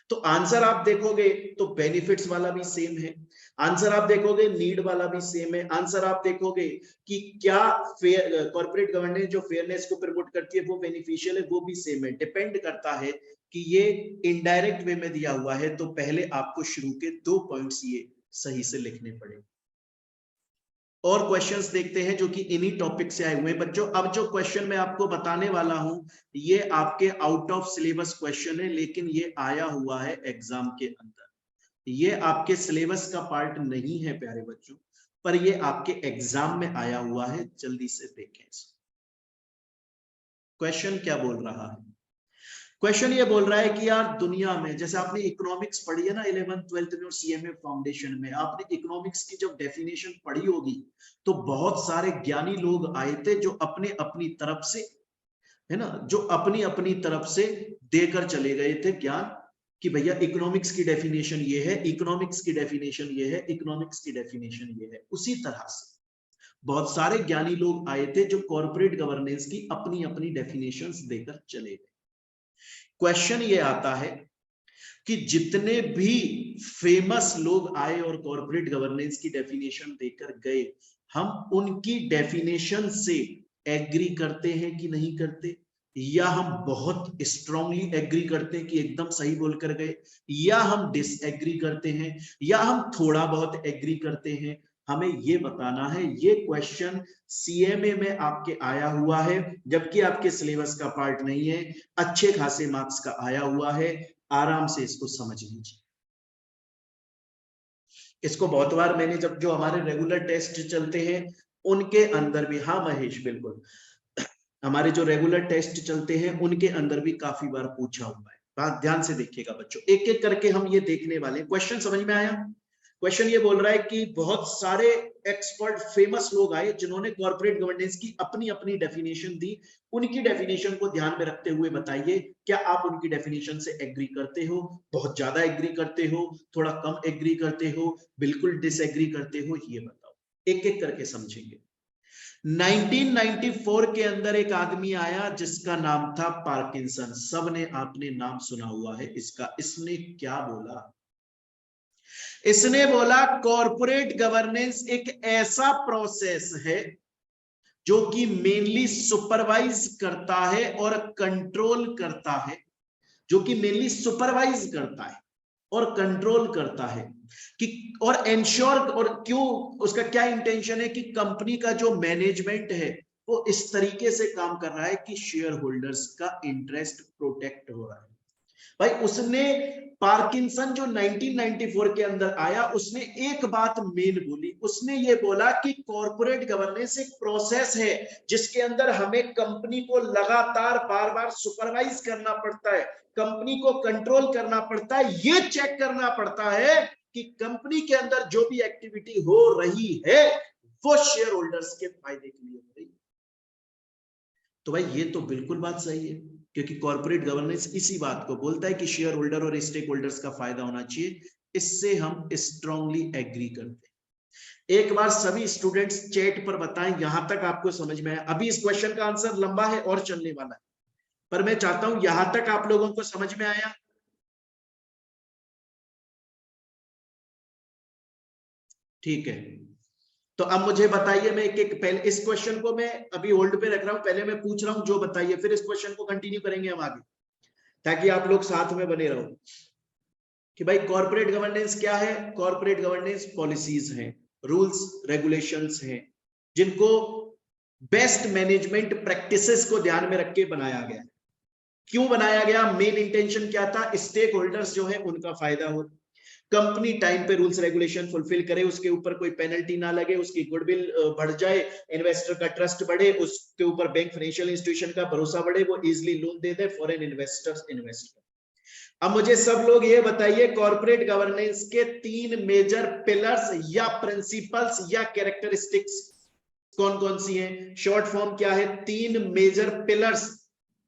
तो आंसर आप देखोगे तो बेनिफिट्स वाला भी सेम है, आंसर आप देखोगे नीड वाला भी सेम है, आंसर आप देखोगे कि क्या फेयर कॉर्पोरेट गवर्नेंस जो फेयरनेस को प्रमोट करती है वो बेनिफिशियल है, वो भी सेम है। डिपेंड करता है कि ये इनडायरेक्ट वे में दिया हुआ है, तो पहले आपको शुरू के 2 पॉइंट्स ये सही से लिखने पड़ेंगे। और क्वेश्चंस देखते हैं जो कि इन्हीं टॉपिक से आए हुए हैं बच्चों। अब जो क्वेश्चन मैं आपको बताने वाला हूं ये आपके आउट ऑफ सिलेबस क्वेश्चन है, लेकिन ये आया हुआ है एग्जाम के अंदर। ये आपके सिलेबस का पार्ट नहीं है प्यारे बच्चों, पर ये आपके एग्जाम में आया हुआ है। जल्दी से देखें क्वेश्चन क्या बोल रहा है। क्वेश्चन ये बोल रहा है कि यार दुनिया में, जैसे आपने इकोनॉमिक्स पढ़ी है ना 11th 12th में और सीएमए फाउंडेशन में, आपने इकोनॉमिक्स की जब डेफिनेशन पढ़ी होगी तो बहुत सारे ज्ञानी लोग आए थे जो अपने अपनी तरफ से, है ना, जो अपनी अपनी तरफ से देकर चले गए थे ज्ञान कि भैया इकोनॉमिक्स की डेफिनेशन ये है, इकोनॉमिक्स की डेफिनेशन ये है, इकोनॉमिक्स की डेफिनेशन ये है। उसी तरह से बहुत सारे ज्ञानी लोग आए थे जो कॉर्पोरेट गवर्नेंस की अपनी अपनी डेफिनेशंस देकर चले गए। क्वेश्चन ये आता है कि जितने भी फेमस लोग आए और कॉर्पोरेट गवर्नेंस की डेफिनेशन देकर गए, हम उनकी डेफिनेशन से एग्री करते हैं कि नहीं करते, या हम बहुत स्ट्रांगली एग्री करते हैं कि एकदम सही बोलकर गए, या हम डिसएग्री करते हैं, या हम थोड़ा बहुत एग्री करते हैं। हमें ये बताना है। ये क्वेश्चन सीएमए में आपके आया हुआ है, जबकि आपके सिलेबस का पार्ट नहीं है, अच्छे खासे मार्क्स का आया हुआ है। आराम से इसको समझ लीजिए। इसको बहुत बार मैंने, जब जो हमारे रेगुलर टेस्ट चलते हैं उनके अंदर भी, हाँ महेश बिल्कुल, हमारे जो रेगुलर टेस्ट चलते हैं उनके अंदर भी काफी बार पूछा हुआ है। बात ध्यान से देखिएगा बच्चों, एक एक करके हम ये देखने वाले हैं। क्वेश्चन समझ में आया? क्वेश्चन ये बोल रहा है कि बहुत सारे एक्सपर्ट फेमस लोग आए जिन्होंने कॉर्पोरेट गवर्नेंस की अपनी अपनी डेफिनेशन दी। उनकी डेफिनेशन को ध्यान में रखते हुए बताइए क्या आप उनकी डेफिनेशन से एग्री करते हो, बहुत ज्यादा एग्री करते हो, थोड़ा कम एग्री करते हो, बिल्कुल डिसएग्री करते हो, ये बताओ। एक एक करके समझेंगे। 1994 के अंदर एक आदमी आया जिसका नाम था पार्किंसन। सबने आपने नाम सुना हुआ है इसका। इसने क्या बोला? इसने बोला कॉर्पोरेट गवर्नेंस एक ऐसा प्रोसेस है जो कि मेनली सुपरवाइज करता है और कंट्रोल करता है, जो कि मेनली सुपरवाइज करता है और कंट्रोल करता है कि, और एंश्योर, और क्यों, उसका क्या इंटेंशन है कि कंपनी का जो मैनेजमेंट है वो इस तरीके से काम कर रहा है कि शेयर होल्डर्स का इंटरेस्ट प्रोटेक्ट हो रहा है। भाई उसने, पार्किंसन जो 1994 के अंदर आया, उसने एक बात मेन बोली। उसने ये बोला कि कॉर्पोरेट गवर्नेंस एक प्रोसेस है जिसके अंदर हमें कंपनी को लगातार बार बार सुपरवाइज करना पड़ता है, कंपनी को कंट्रोल करना पड़ता है, ये चेक करना पड़ता है कि कंपनी के अंदर जो भी एक्टिविटी हो रही है वो शेयर होल्डर्स के फायदे के लिए हो रही है। तो भाई ये तो बिल्कुल बात सही है, क्योंकि कॉर्पोरेट गवर्नेंस इसी बात को बोलता है कि शेयर होल्डर और स्टेक होल्डर्स का फायदा होना चाहिए। इससे हम स्ट्रांगली एग्री करते हैं। एक बार सभी स्टूडेंट्स चैट पर बताएं यहां तक आपको समझ में आया? अभी इस क्वेश्चन का आंसर लंबा है और चलने वाला है, पर मैं चाहता हूं यहां तक आप लोगों को समझ में आया। ठीक है, तो अब मुझे बताइए, मैं एक एक पहले इस क्वेश्चन को मैं अभी होल्ड पे रख रहा हूं, पहले मैं पूछ रहा हूं जो बताइए, फिर इस क्वेश्चन को कंटिन्यू करेंगे हम आगे, ताकि आप लोग साथ में बने रहो कि भाई कॉर्पोरेट गवर्नेंस क्या है। कॉर्पोरेट गवर्नेंस पॉलिसीज हैं, रूल्स रेगुलेशंस हैं, जिनको बेस्ट मैनेजमेंट प्रैक्टिसेस को ध्यान में रख के बनाया गया है। क्यों बनाया गया, मेन इंटेंशन क्या था, स्टेक होल्डर्स जो है उनका फायदा हो, कंपनी टाइम पे रूल्स रेगुलेशन फुलफिल करे, उसके ऊपर कोई पेनल्टी ना लगे, उसकी गुडविल बढ़ जाए, इन्वेस्टर का ट्रस्ट बढ़े, उसके ऊपर बैंक फाइनेंशियल इंस्टीट्यूशन का भरोसा बढ़े, वो इजीली लोन दे दे, फॉरेन इन्वेस्टर्स इन्वेस्ट। अब मुझे सब लोग ये बताइए, कॉर्पोरेट गवर्नेंस के 3 मेजर पिलर्स या प्रिंसिपल्स या कैरेक्टरिस्टिक्स कौन कौन सी हैं। शॉर्ट फॉर्म क्या है, 3 मेजर पिलर्स,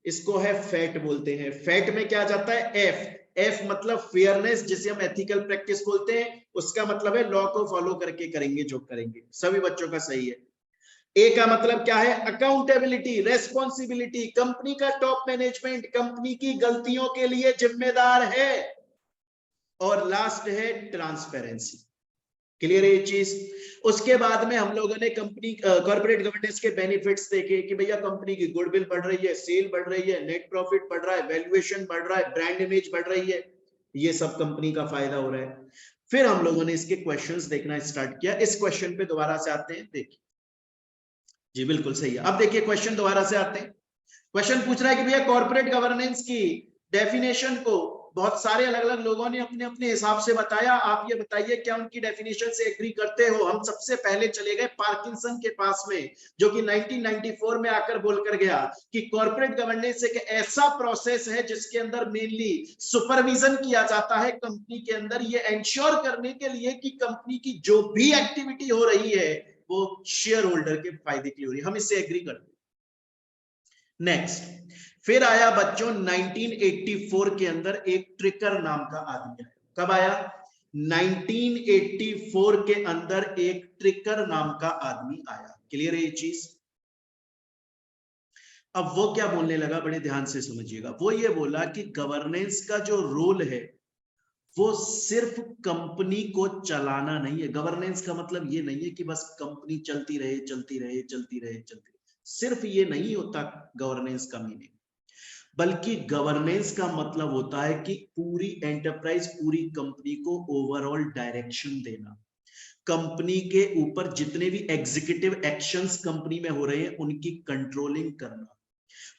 इसको है फैट बोलते हैं। फैट में क्या जाता है, एफ। एफ मतलब फेयरनेस, जिसे हम एथिकल प्रैक्टिस बोलते हैं, उसका मतलब है लॉ को फॉलो करके करेंगे जो करेंगे। सभी बच्चों का सही है। ए का मतलब क्या है, अकाउंटेबिलिटी, रेस्पॉन्सिबिलिटी, कंपनी का टॉप मैनेजमेंट कंपनी की गलतियों के लिए जिम्मेदार है। और लास्ट है ट्रांसपेरेंसी। क्लियर है ये चीज। उसके बाद में हम लोगों ने कंपनी कॉर्पोरेट गवर्नेंस के बेनिफिट्स देखे कि भैया कंपनी की गुडविल बढ़ रही है, सेल बढ़ रही है, नेट प्रॉफिट बढ़ रहा है, वैल्यूएशन बढ़ रहा है, ब्रांड इमेज बढ़ रही है, ये सब कंपनी का फायदा हो रहा है। फिर हम लोगों ने इसके क्वेश्चंस देखना स्टार्ट किया। इस क्वेश्चन पे दोबारा से आते हैं, देखिए जी बिल्कुल सही है। अब देखिए क्वेश्चन दोबारा से आते हैं। क्वेश्चन पूछ रहा है कि भैया कॉर्पोरेट गवर्नेंस की डेफिनेशन को बहुत सारे अलग अलग लोगों ने अपने अपने हिसाब से बताया, आप ये बताइए क्या उनकी डेफिनेशन से एग्री करते हो। हम सबसे पहले चले गए पार्किंसन के पास में, जो कि 1994 में आकर बोलकर गया कि कॉर्पोरेट गवर्नेंस एक ऐसा प्रोसेस है जिसके अंदर मेनली सुपरविजन किया जाता है कंपनी के अंदर, ये एंश्योर करने के लिए कि कंपनी की जो भी एक्टिविटी हो रही है वो शेयर होल्डर के फायदे के लिए हो रही है। हम इससे एग्री करते हैं। नेक्स्ट, फिर आया बच्चों 1984 के अंदर एक ट्रिकर नाम का आदमी आया। कब आया, 1984 के अंदर एक ट्रिकर नाम का आदमी आया। क्लियर है ये चीज। अब वो क्या बोलने लगा, बड़े ध्यान से समझिएगा। वो ये बोला कि गवर्नेंस का जो रोल है वो सिर्फ कंपनी को चलाना नहीं है। गवर्नेंस का मतलब ये नहीं है कि बस कंपनी चलती रहे चलती रहे चलती रहे चलती रहे, सिर्फ ये नहीं होता गवर्नेंस का मीनिंग, बल्कि गवर्नेंस का मतलब होता है कि पूरी एंटरप्राइज, पूरी कंपनी को ओवरऑल डायरेक्शन देना, कंपनी के ऊपर जितने भी एग्जीक्यूटिव एक्शंस कंपनी में हो रहे हैं उनकी कंट्रोलिंग करना,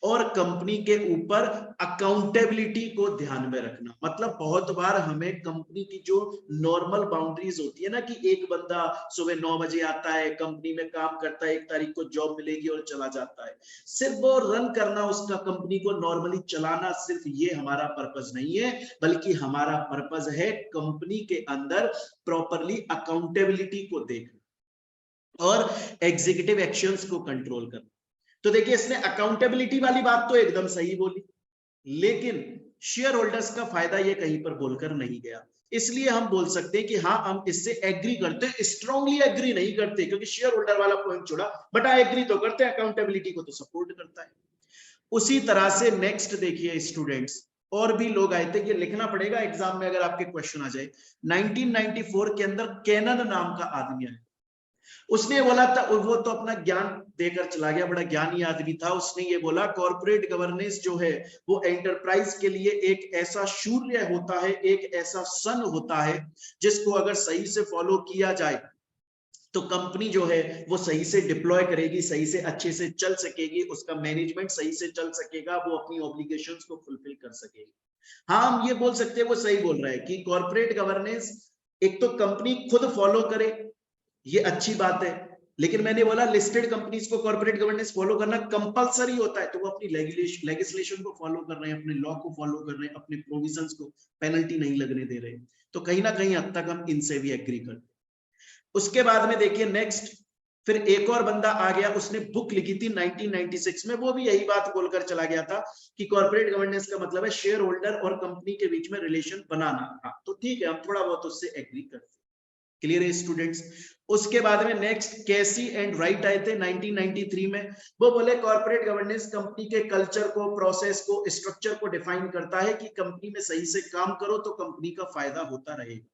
और कंपनी के ऊपर अकाउंटेबिलिटी को ध्यान में रखना। मतलब बहुत बार हमें कंपनी की जो नॉर्मल बाउंड्रीज होती है ना, कि एक बंदा सुबह 9 बजे आता है, कंपनी में काम करता है, 1 तारीख को जॉब मिलेगी और चला जाता है, सिर्फ वो रन करना, उसका कंपनी को नॉर्मली चलाना, सिर्फ ये हमारा पर्पस नहीं है, बल्कि हमारा पर्पस है कंपनी के अंदर प्रॉपरली अकाउंटेबिलिटी को देखना और एग्जीक्यूटिव एक्शंस को कंट्रोल करना। तो देखिए इसने अकाउंटेबिलिटी वाली बात तो एकदम सही बोली, लेकिन शेयर होल्डर्स का फायदा ये कहीं पर बोलकर नहीं गया। इसलिए हम बोल सकते हैं कि हाँ हम इससे एग्री करते हैं, स्ट्रांगली एग्री नहीं करते क्योंकि शेयर होल्डर वाला पॉइंट छोड़ा, बट एग्री तो करते हैं, अकाउंटेबिलिटी को तो सपोर्ट करता है। उसी तरह से नेक्स्ट देखिए स्टूडेंट्स, और भी लोग आए थे, ये लिखना पड़ेगा एग्जाम में अगर आपके क्वेश्चन आ जाए। 1994 के अंदर कैनन नाम का आदमी आया, उसने बोला था, वो तो अपना ज्ञान देकर चला गया, बड़ा ज्ञानी आदमी था। उसने ये बोला कॉर्पोरेट गवर्नेंस जो है वो एंटरप्राइज के लिए एक ऐसा सूर्य होता है, एक ऐसा सन होता है जिसको अगर सही से फॉलो किया जाए तो कंपनी जो है वो सही से डिप्लॉय करेगी, सही से अच्छे से चल सकेगी, उसका मैनेजमेंट सही से चल सकेगा, वो अपनी ऑब्लिगेशंस को फुलफिल कर सकेगी। हाँ हम ये बोल सकते हैं वो सही बोल रहा है कि कॉर्पोरेट गवर्नेंस एक तो कंपनी खुद फॉलो करे, ये अच्छी बात है, लेकिन मैंने बोला लिस्टेड कंपनीज को कॉर्पोरेट गवर्नेंस फॉलो करना कंपलसरी होता है, तो वो अपनी लेजिस्लेशन को फॉलो कर रहे हैं, अपने लॉ को फॉलो कर रहे हैं, अपने प्रोविजंस को पेनल्टी नहीं लगने दे रहे, तो कहीं ना कहीं हद तक हम इनसे भी एग्री करते हैं। उसके बाद में देखिए नेक्स्ट, फिर एक और बंदा आ गया, उसने बुक लिखी थी 1996 में, वो भी यही बात बोलकर चला गया था कि कॉर्पोरेट गवर्नेंस का मतलब है शेयर होल्डर और कंपनी के बीच में रिलेशन बनाना। हाँ तो ठीक है, हम थोड़ा बहुत उससे एग्री करते हैं। क्लियर है स्टूडेंट्स। उसके बाद में नेक्स्ट कैसी एंड राइट आए थे 1993 में, वो बोले कॉर्पोरेट गवर्नेंस कंपनी के कल्चर को, प्रोसेस को, स्ट्रक्चर को डिफाइन करता है कि कंपनी में सही से काम करो तो कंपनी का फायदा होता रहेगा।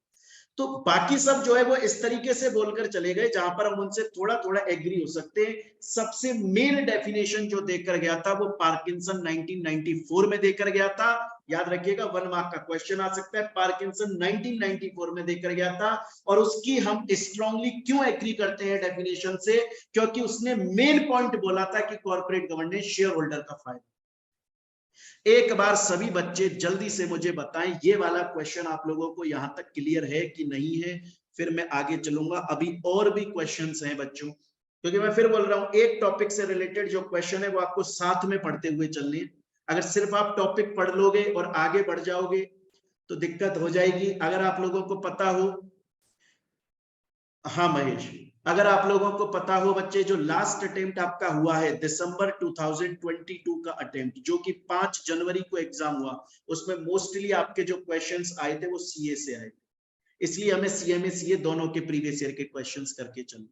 तो बाकी सब जो है वो इस तरीके से बोलकर चले गए जहां पर हम उनसे थोड़ा थोड़ा एग्री हो सकते हैं। सबसे मेन डेफिनेशन जो देकर गया था वो पार्किंसन 1994 में देकर गया था। याद रखिएगा, 1 मार्क का क्वेश्चन आ सकता है। पार्किंसन 1994 में देकर गया था, और उसकी हम स्ट्रांगली क्यों एग्री करते हैं डेफिनेशन से, क्योंकि उसने मेन पॉइंट बोला था कि कॉर्पोरेट गवर्नेंस शेयर होल्डर का फायदा। एक बार सभी बच्चे जल्दी से मुझे बताएं, ये वाला क्वेश्चन आप लोगों को यहां तक क्लियर है कि नहीं है, फिर मैं आगे चलूंगा। अभी और भी क्वेश्चंस हैं बच्चों, क्योंकि मैं फिर बोल रहा हूं एक टॉपिक से रिलेटेड जो क्वेश्चन है वो आपको साथ में पढ़ते हुए चलने हैं। अगर सिर्फ आप टॉपिक पढ़ लोगे और आगे बढ़ जाओगे तो दिक्कत हो जाएगी। अगर आप लोगों को पता हो, हाँ महेश, अगर आप लोगों को पता हो बच्चे, जो लास्ट अटेम्प्ट आपका हुआ है दिसंबर 2022 का अटेम्प्ट, जो कि 5 जनवरी को एग्जाम हुआ, उसमें मोस्टली आपके जो क्वेश्चंस आए थे वो सीए से आए, इसलिए हमें सीएमए सीए दोनों के प्रीवियस ईयर के क्वेश्चंस करके चलो।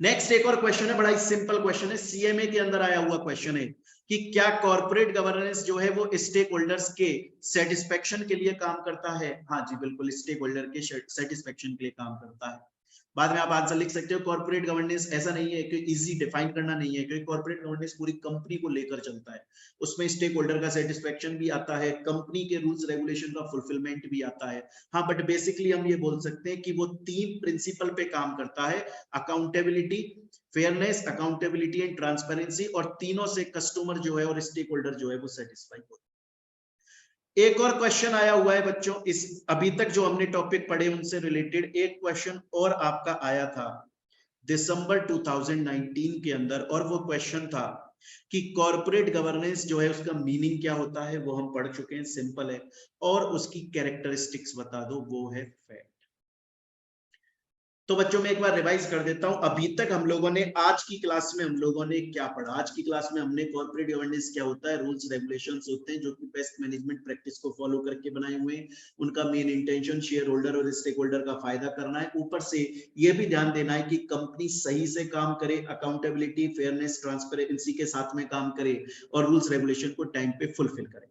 नेक्स्ट एक और क्वेश्चन है, बड़ा ही सिंपल क्वेश्चन है, सीएमए के अंदर आया हुआ क्वेश्चन है कि क्या कॉर्पोरेट गवर्नेंस जो है वो स्टेक होल्डर्स के सेटिस्फेक्शन के लिए काम करता है। हाँ जी बिल्कुल, स्टेक होल्डर के सेटिस्फेक्शन के लिए काम करता है। बाद में आप आंसर लिख सकते हो, कॉर्पोरेट गवर्नेंस ऐसा नहीं है कि इजी डिफाइन करना नहीं है, क्योंकि कॉर्पोरेट गवर्नेंस पूरी कंपनी को लेकर चलता है। उसमें स्टेक होल्डर का सेटिस्फेक्शन भी आता है, कंपनी के रूल्स रेगुलेशन का फुलफिलमेंट भी आता है। हाँ, बट बेसिकली हम ये बोल सकते हैं कि वो 3 प्रिंसिपल पे काम करता है, accountability, fairness, accountability and transparency, और तीनों से कस्टमर जो है और स्टेक होल्डर जो है वो सेटिस्फाई होता है। एक और क्वेश्चन आया हुआ है बच्चों, इस अभी तक जो हमने टॉपिक पढ़े उनसे रिलेटेड एक क्वेश्चन और आपका आया था दिसंबर 2019 के अंदर, और वो क्वेश्चन था कि कॉर्पोरेट गवर्नेंस जो है उसका मीनिंग क्या होता है। वो हम पढ़ चुके हैं, सिंपल है, और उसकी कैरेक्टरिस्टिक्स बता दो, वो है फैक्ट। तो बच्चों मैं एक बार रिवाइज कर देता हूं, अभी तक हम लोगों ने आज की क्लास में हम लोगों ने क्या पढ़ा। आज की क्लास में हमने कॉर्पोरेट गवर्नेंस क्या होता है, रूल्स रेगुलेशंस होते हैं जो कि बेस्ट मैनेजमेंट प्रैक्टिस को फॉलो करके बनाए हुए हैं। उनका मेन इंटेंशन शेयर होल्डर और स्टेक होल्डर का फायदा करना है। ऊपर से ये भी ध्यान देना है कि कंपनी सही से काम करे, अकाउंटेबिलिटी, फेयरनेस, ट्रांसपेरेंसी के साथ में काम करे, और रूल्स रेगुलेशन को टाइम पे फुलफिल करे।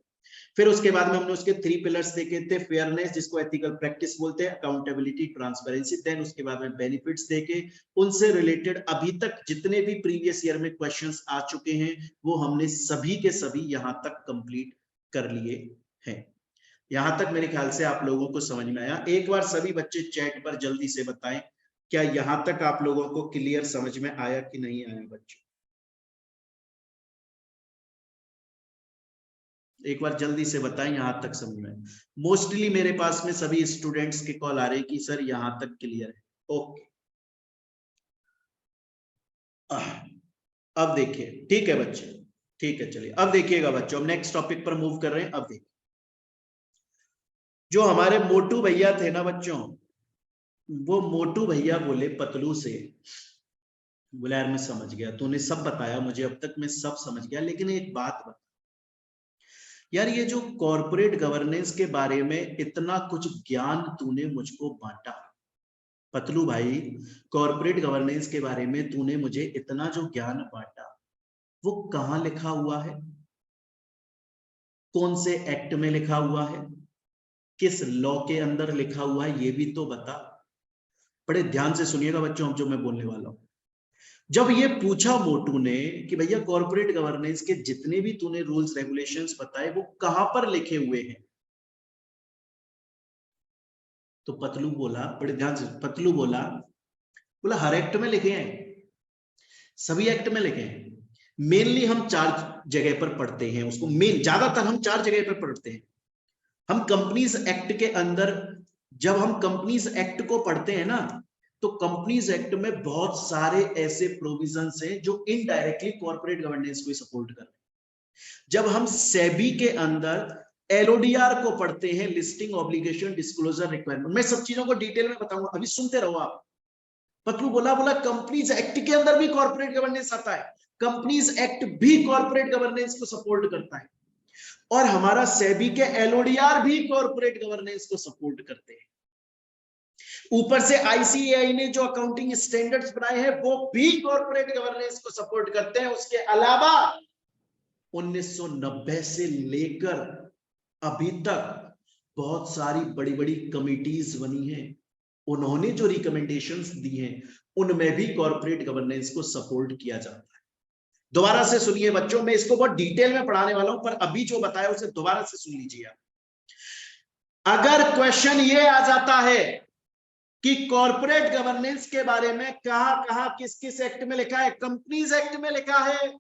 फिर उसके बाद में हमने उसके 3 पिलर्स देखे थे, फेयरनेस जिसको एथिकल प्रैक्टिस बोलते हैं, अकाउंटेबिलिटी, ट्रांसपेरेंसी, देन उसके बाद में बेनिफिट्स देखे। उनसे रिलेटेड अभी तक जितने भी प्रीवियस ईयर में क्वेश्चंस आ चुके हैं वो हमने सभी के सभी यहां तक कंप्लीट कर लिए हैं। यहां तक मेरे ख्याल से आप लोगों को समझ में आया। एक बार सभी बच्चे चैट पर जल्दी से बताएं, क्या यहां तक आप लोगों को क्लियर समझ में आया कि नहीं आया बच्चों। एक बार जल्दी से बताएं यहां तक समझ में। मोस्टली मेरे पास में सभी स्टूडेंट्स के कॉल आ रहे हैं कि सर यहां तक क्लियर है। ओके, अब देखिए, ठीक है बच्चे, ठीक है, चलिए अब देखिएगा बच्चों, हम नेक्स्ट टॉपिक पर मूव कर रहे हैं। अब देखिए, जो हमारे मोटू भैया थे ना बच्चों, वो मोटू भैया बोले पतलू से, बोले यार मैं समझ गया, तूने सब बताया मुझे अब तक, मैं सब समझ गया, लेकिन एक बात बता यार, ये जो कॉर्पोरेट गवर्नेंस के बारे में इतना कुछ ज्ञान तूने मुझको बांटा पतलू भाई, कॉर्पोरेट गवर्नेंस के बारे में तूने मुझे इतना जो ज्ञान बांटा, वो कहां लिखा हुआ है, कौन से एक्ट में लिखा हुआ है, किस लॉ के अंदर लिखा हुआ है, ये भी तो बता। बड़े ध्यान से सुनिएगा बच्चों, जो मैं बोलने वाला हूं। जब ये पूछा मोटू ने कि भैया कॉर्पोरेट गवर्नेंस के जितने भी तूने रूल्स रेगुलेशंस बताए वो कहां पर लिखे हुए हैं, तो पतलू बोला, बड़े ध्यान से, पतलू बोला, बोला हर एक्ट में लिखे हैं, सभी एक्ट में लिखे हैं। मेनली हम 4 जगह पर पढ़ते हैं उसको, मेन ज्यादातर हम 4 जगह पर पढ़ते हैं। हम कंपनीज एक्ट के अंदर, जब हम कंपनीज एक्ट को पढ़ते हैं ना, तो कंपनीज एक्ट में बहुत सारे ऐसे प्रोविजंस हैं जो इनडायरेक्टली कॉर्पोरेट गवर्नेंस को सपोर्ट कर रहे हैं। जब हम सेबी के अंदर एलओडीआर को पढ़ते हैं, लिस्टिंग ऑब्लिगेशन डिस्क्लोजर रिक्वायरमेंट, मैं सब चीजों को डिटेल में बताऊंगा, अभी सुनते रहो आप। पतलू बोला कंपनीज एक्ट के अंदर भी कॉर्पोरेट गवर्नेंस आता है, कंपनीज एक्ट भी कॉर्पोरेट गवर्नेंस को सपोर्ट करता है, और हमारा सेबी के एलओडीआर भी कॉर्पोरेट गवर्नेंस को सपोर्ट करते हैं। ऊपर से आईसीएआई ने जो अकाउंटिंग स्टैंडर्ड्स बनाए हैं वो भी कॉर्पोरेट गवर्नेंस को सपोर्ट करते हैं। उसके अलावा 1990 से लेकर अभी तक बहुत सारी बड़ी बड़ी कमिटीज बनी हैं, उन्होंने जो रिकमेंडेशंस दी हैं उनमें भी कॉर्पोरेट गवर्नेंस को सपोर्ट किया जाता है। दोबारा से सुनिए बच्चों, मैं इसको बहुत डिटेल में पढ़ाने वाला हूं, पर अभी जो बताया उसे दोबारा से सुन लीजिए आप। अगर क्वेश्चन ये आ जाता है कि कॉर्पोरेट गवर्नेंस के बारे में कहां कहां किस किस एक्ट में लिखा है, कंपनीज एक्ट में लिखा है,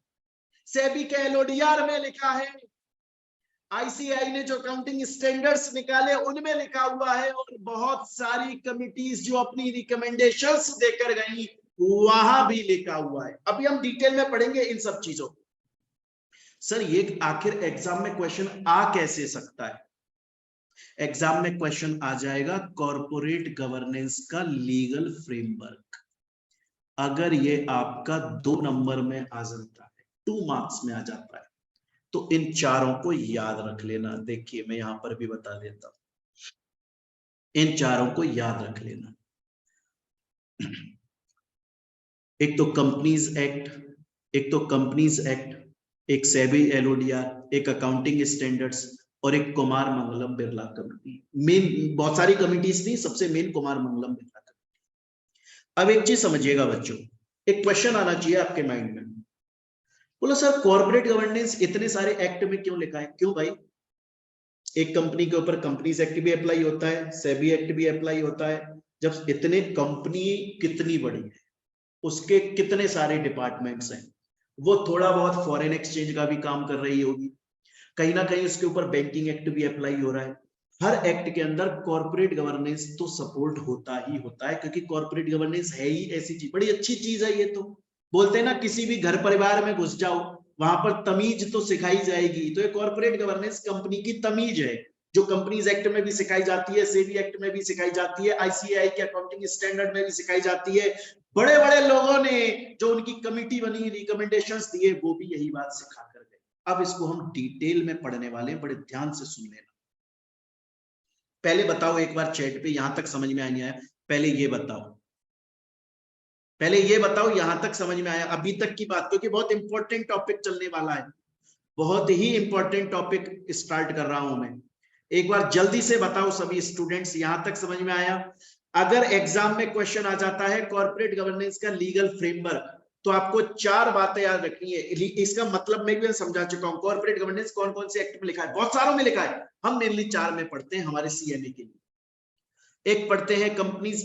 सेबी के एलओडीआर में लिखा है, आईसीआई ने जो अकाउंटिंग स्टैंडर्ड्स निकाले उनमें लिखा हुआ है, और बहुत सारी कमिटीज जो अपनी रिकमेंडेशंस देकर गई वहां भी लिखा हुआ है। अभी हम डिटेल में पढ़ेंगे इन सब चीजों को। सर ये आखिर एग्जाम में क्वेश्चन आ कैसे सकता है? एग्जाम में क्वेश्चन आ जाएगा कॉर्पोरेट गवर्नेंस का लीगल फ्रेमवर्क। अगर ये आपका 2 नंबर में आ जाता है, 2 मार्क्स में आ जाता है, तो इन चारों को याद रख लेना। देखिए मैं यहां पर भी बता देता हूं, इन चारों को याद रख लेना। एक तो कंपनीज एक्ट, एक सेबी एलओडीआर, एक अकाउंटिंग स्टैंडर्ड्स, और एक कुमार मंगलम बिरला कमेटी। मेन बहुत सारी कमिटीज थी, सबसे मेन कुमार मंगलम बिरला कमेटी। अब एक चीज समझिएगा बच्चों, एक क्वेश्चन आना चाहिए आपके माइंड में। बोलो सर कॉर्पोरेट गवर्नेंस इतने सारे एक्ट में क्यों लिखा है? क्यों भाई? एक कंपनी के ऊपर कंपनीज एक्ट भी अप्लाई होता है, सेबी एक्ट भी अप्लाई होता है। जब इतने कंपनी कितनी बड़ी है, उसके कितने सारे डिपार्टमेंट्स हैं, वो थोड़ा बहुत फॉरेन एक्सचेंज का भी काम कर रही होगी, कहीं ना कहीं उसके ऊपर बैंकिंग एक्ट भी अप्लाई हो रहा है। हर एक्ट के अंदर कॉर्पोरेट गवर्नेंस तो सपोर्ट होता ही होता है, क्योंकि कॉर्पोरेट गवर्नेंस है ही ऐसी चीज, बड़ी अच्छी चीज है ये। तो बोलते हैं ना किसी भी घर परिवार में घुस जाओ, वहां पर तमीज तो सिखाई जाएगी। तो ये कॉर्पोरेट गवर्नेंस कंपनी की तमीज है, जो कंपनीज एक्ट में भी सिखाई जाती है, सेबी एक्ट में भी सिखाई जाती है, आईसीएआई के अकाउंटिंग स्टैंडर्ड में भी सिखाई जाती है। बड़े बड़े लोगों ने जो उनकी कमिटी बनी, रिकमेंडेशंस दिए, वो भी यही बात सिखा कर गए। अब इसको हम डिटेल में पढ़ने वाले हैं, बड़े ध्यान से सुन लेना। पहले बताओ एक बार चैट पे, यहां तक समझ में नहीं आया? पहले ये बताओ यहां तक समझ में आया अभी तक की बात? क्योंकि बहुत इंपॉर्टेंट टॉपिक चलने वाला है, बहुत ही इंपॉर्टेंट टॉपिक स्टार्ट कर रहा हूं मैं। एक बार जल्दी से बताओ सभी स्टूडेंट्स, यहां तक समझ में आया? अगर एग्जाम में क्वेश्चन आ जाता है कॉर्पोरेट गवर्नेंस का लीगल फ्रेमवर्क, तो आपको 4 बातें याद रखनी है। इसका मतलब मैं भी समझा चुका हूं, कॉर्पोरेट गवर्नेंस कौन कौन से एक्ट में लिखा है, बहुत सारों में लिखा है। हम मेनली 4 में पढ़ते हैं हमारे सीएमए के लिए। एक पढ़ते हैं कंपनीज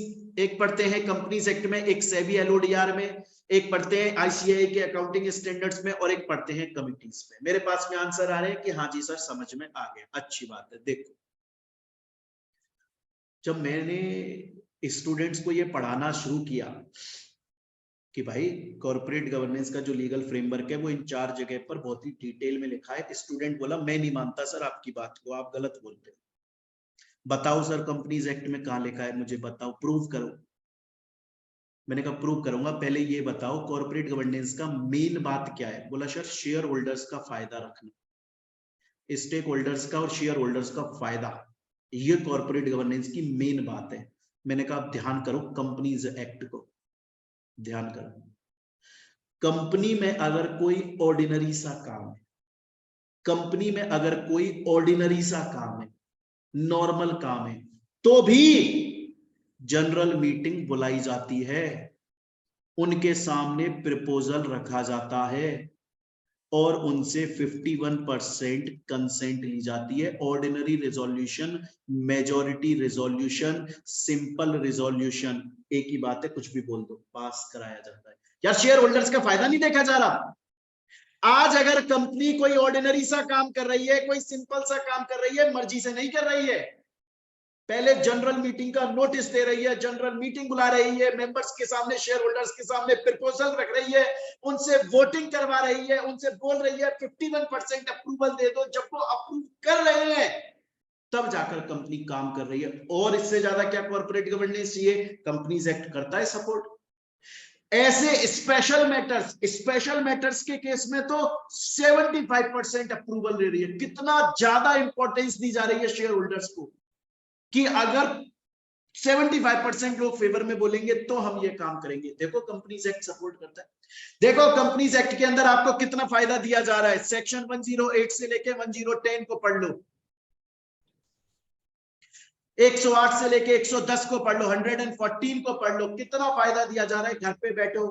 एक्ट में, एक सेबी एलओडीआर में, एक पढ़ते हैं आईसीएआई के अकाउंटिंग स्टैंडर्ड्स में, और एक पढ़ते हैं कमिटीज में। मेरे पास में आंसर आ रहे हैं कि हाँ जी सर समझ में आ गया, अच्छी बात है। देखो जब मैंने स्टूडेंट्स को ये पढ़ाना शुरू किया कि भाई कॉर्पोरेट गवर्नेंस का जो लीगल फ्रेमवर्क है वो इन 4 जगह पर बहुत ही डिटेल में लिखा है, स्टूडेंट बोला मैं नहीं मानता सर आपकी बात को, आप गलत बोलते हो। बताओ सर कंपनीज एक्ट में कहां लिखा है, मुझे बताओ, प्रूव करो। मैंने कहा प्रूव करूंगा, पहले ये बताओ कॉर्पोरेट गवर्नेंस का मेन बात क्या है? बोला सर शेयर होल्डर्स का फायदा रखना, स्टेक होल्डर्स का और शेयर होल्डर्स का फायदा, ये कॉर्पोरेट गवर्नेंस की मेन बात है। मैंने कहा ध्यान करो कंपनीज एक्ट को, ध्यान करो। कंपनी में अगर कोई ऑर्डिनरी सा काम है, कंपनी में अगर कोई ऑर्डिनरी सा काम है, नॉर्मल काम है, तो भी जनरल मीटिंग बुलाई जाती है, उनके सामने प्रपोजल रखा जाता है, और उनसे 51% कंसेंट ली जाती है। Ordinary resolution, majority resolution, simple resolution, एक ही बात है, कुछ भी बोल दो, पास कराया जाता है। यार शेयर होल्डर्स का फायदा नहीं देखा जा रहा? आज अगर कंपनी कोई ऑर्डिनरी सा काम कर रही है, कोई सिंपल सा काम कर रही है, मर्जी से नहीं कर रही है, पहले जनरल मीटिंग का नोटिस दे रही है, जनरल मीटिंग बुला रही है, मेंबर्स के सामने, शेयर होल्डर्स के सामने प्रपोजल रख रही है, उनसे वोटिंग करवा रही है, उनसे बोल रही है 51% अप्रूवल दे दो, जब वो अप्रूव कर रहे हैं तब जाकर कंपनी काम कर रही है। और इससे ज्यादा क्या कॉर्पोरेट गवर्नेंस चाहिए? कंपनीज एक्ट करता है सपोर्ट। ऐसे स्पेशल मैटर्स के केस में तो 75% अप्रूवल दे रही है। कितना ज्यादा इंपॉर्टेंस दी जा रही है शेयर होल्डर्स को, कि अगर 75% लोग फेवर में बोलेंगे तो हम ये काम करेंगे। देखो कंपनीज एक्ट सपोर्ट करता है। देखो कंपनीज एक्ट के अंदर आपको कितना फायदा दिया जा रहा है, सेक्शन 108 से लेके 1010 को पढ़ लो। 108 से लेके 110 को पढ़ लो, 114 को पढ़ लो, कितना फायदा दिया जा रहा है। घर पे बैठो,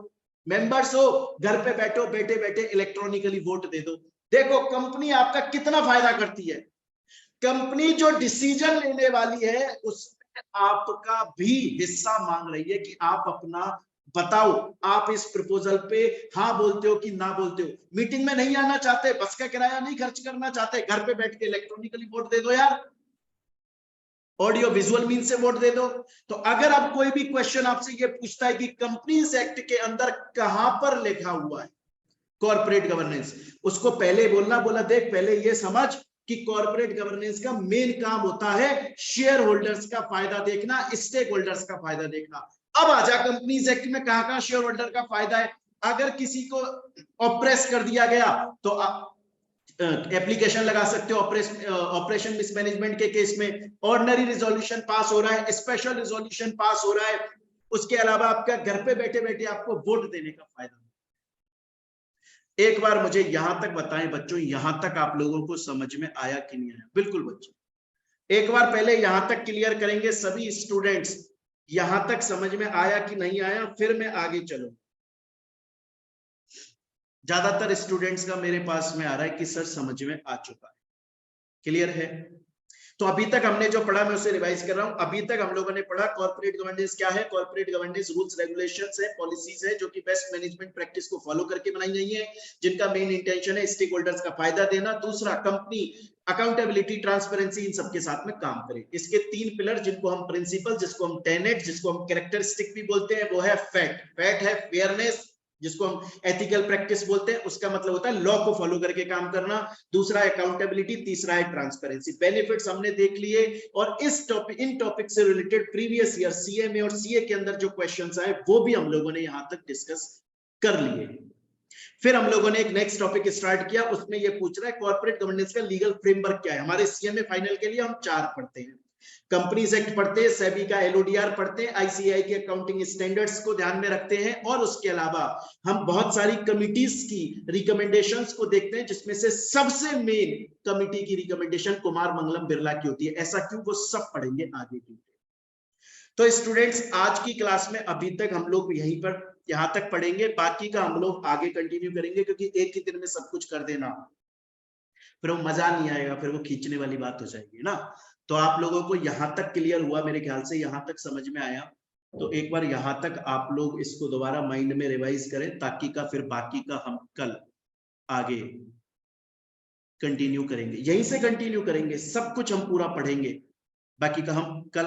मेंबर्स हो, घर पे बैठो, बैठे बैठे इलेक्ट्रॉनिकली वोट दे दो। देखो कंपनी आपका कितना फायदा करती है। कंपनी जो डिसीजन लेने वाली है उसमें आपका भी हिस्सा मांग रही है कि आप अपना बताओ, आप इस प्रपोजल पे हाँ बोलते हो कि ना बोलते हो। मीटिंग में नहीं आना चाहते, बस का किराया नहीं खर्च करना चाहते, घर पे बैठ के इलेक्ट्रॉनिकली वोट दे दो यार, ऑडियो विजुअल मीन से वोट दे दो। तो अगर अब कोई भी क्वेश्चन आपसे ये पूछता है कि कंपनीज एक्ट के अंदर कहां पर लिखा हुआ है कॉर्पोरेट गवर्नेंस, उसको पहले बोलना, बोला देख पहले ये समझ कि कॉर्पोरेट गवर्नेंस का मेन काम होता है शेयर होल्डर्स का फायदा देखना, स्टेक होल्डर्स का फायदा देखना। अब आजा कंपनीज एक्ट में कहां कहां शेयर होल्डर का फायदा है। अगर किसी को ऑप्रेस कर दिया गया तो एप्लीकेशन लगा सकते हो ऑपरेशन मिसमैनेजमेंट के केस में। ऑर्डिनरी रिजोल्यूशन पास हो रहा है, स्पेशल रिजोल्यूशन पास हो रहा है, उसके अलावा आपका घर पे बैठे बैठे आपको वोट देने का फायदा। एक बार मुझे यहां तक बताएं बच्चों, यहां तक आप लोगों को समझ में आया कि नहीं आया? बिल्कुल बच्चों, एक बार पहले यहां तक क्लियर करेंगे सभी स्टूडेंट्स, यहां तक समझ में आया कि नहीं आया, फिर मैं आगे चलूं। ज्यादातर स्टूडेंट्स का मेरे पास में आ रहा है कि सर समझ में आ चुका है, क्लियर है। तो अभी तक हमने जो पढ़ा मैं उसे रिवाइज कर रहा हूं। अभी तक हम लोगों ने पढ़ा कॉर्पोरेट गवर्नेंस क्या है। कॉर्पोरेट गवर्नेंस रूल्स रेगुलेशंस है, पॉलिसीज है जो कि बेस्ट मैनेजमेंट प्रैक्टिस को फॉलो करके बनाई गई है, जिनका मेन इंटेंशन है स्टेक होल्डर्स का फायदा देना। दूसरा, कंपनी अकाउंटेबिलिटी ट्रांसपेरेंसी इन सबके साथ में काम करे। इसके 3 पिलर, जिनको हम प्रिंसिपल, जिसको हम टेनेट, जिसको हम कैरेक्टरिस्टिक भी बोलते हैं, वो है फैक्ट, फैक्ट है फेयरनेस, जिसको हम एथिकल प्रैक्टिस बोलते हैं, उसका मतलब होता है लॉ को फॉलो करके काम करना। दूसरा है अकाउंटेबिलिटी, तीसरा है ट्रांसपेरेंसी। बेनिफिट्स हमने देख लिए, और इस टॉपिक, इन टॉपिक से रिलेटेड प्रीवियस ईयर सीएमए और सीए के अंदर जो क्वेश्चंस आए वो भी हम लोगों ने यहां तक डिस्कस कर लिए। फिर हम लोगों ने एक नेक्स्ट टॉपिक स्टार्ट किया, उसमें ये पूछ रहा है कॉर्पोरेट गवर्नेंस का लीगल फ्रेमवर्क क्या है। हमारे सीएमए फाइनल के लिए हम 4 पढ़ते हैं, कंपनीज एक्ट पढ़ते हैं, सेबी का एलओडीआर पढ़ते हैं, आईसीएआई के अकाउंटिंग स्टैंडर्ड्स को ध्यान में रखते हैं, और उसके अलावा हम बहुत सारी कमिटीज की रिकमेंडेशंस को देखते हैं, जिसमें से सबसे मेन कमिटी की रिकमेंडेशन कुमार मंगलम बिरला की होती है। ऐसा क्यों, वो सब पढ़ेंगे आगे की। तो स्टूडेंट्स, आज की क्लास में अभी तक हम लोग यहीं पर यहां तक पढ़ेंगे, बाकी का हम लोग आगे कंटिन्यू करेंगे, क्योंकि एक ही दिन में सब कुछ कर देना फिर वो मजा नहीं आएगा, फिर वो खींचने वाली बात हो जाएगी ना। तो आप लोगों को यहां तक क्लियर हुआ, मेरे ख्याल से यहां तक समझ में आया। तो एक बार यहां तक आप लोग इसको दोबारा माइंड में रिवाइज करें, ताकि का फिर बाकी का हम कल आगे कंटिन्यू करेंगे, यहीं से कंटिन्यू करेंगे, सब कुछ हम पूरा पढ़ेंगे, बाकी का हम कल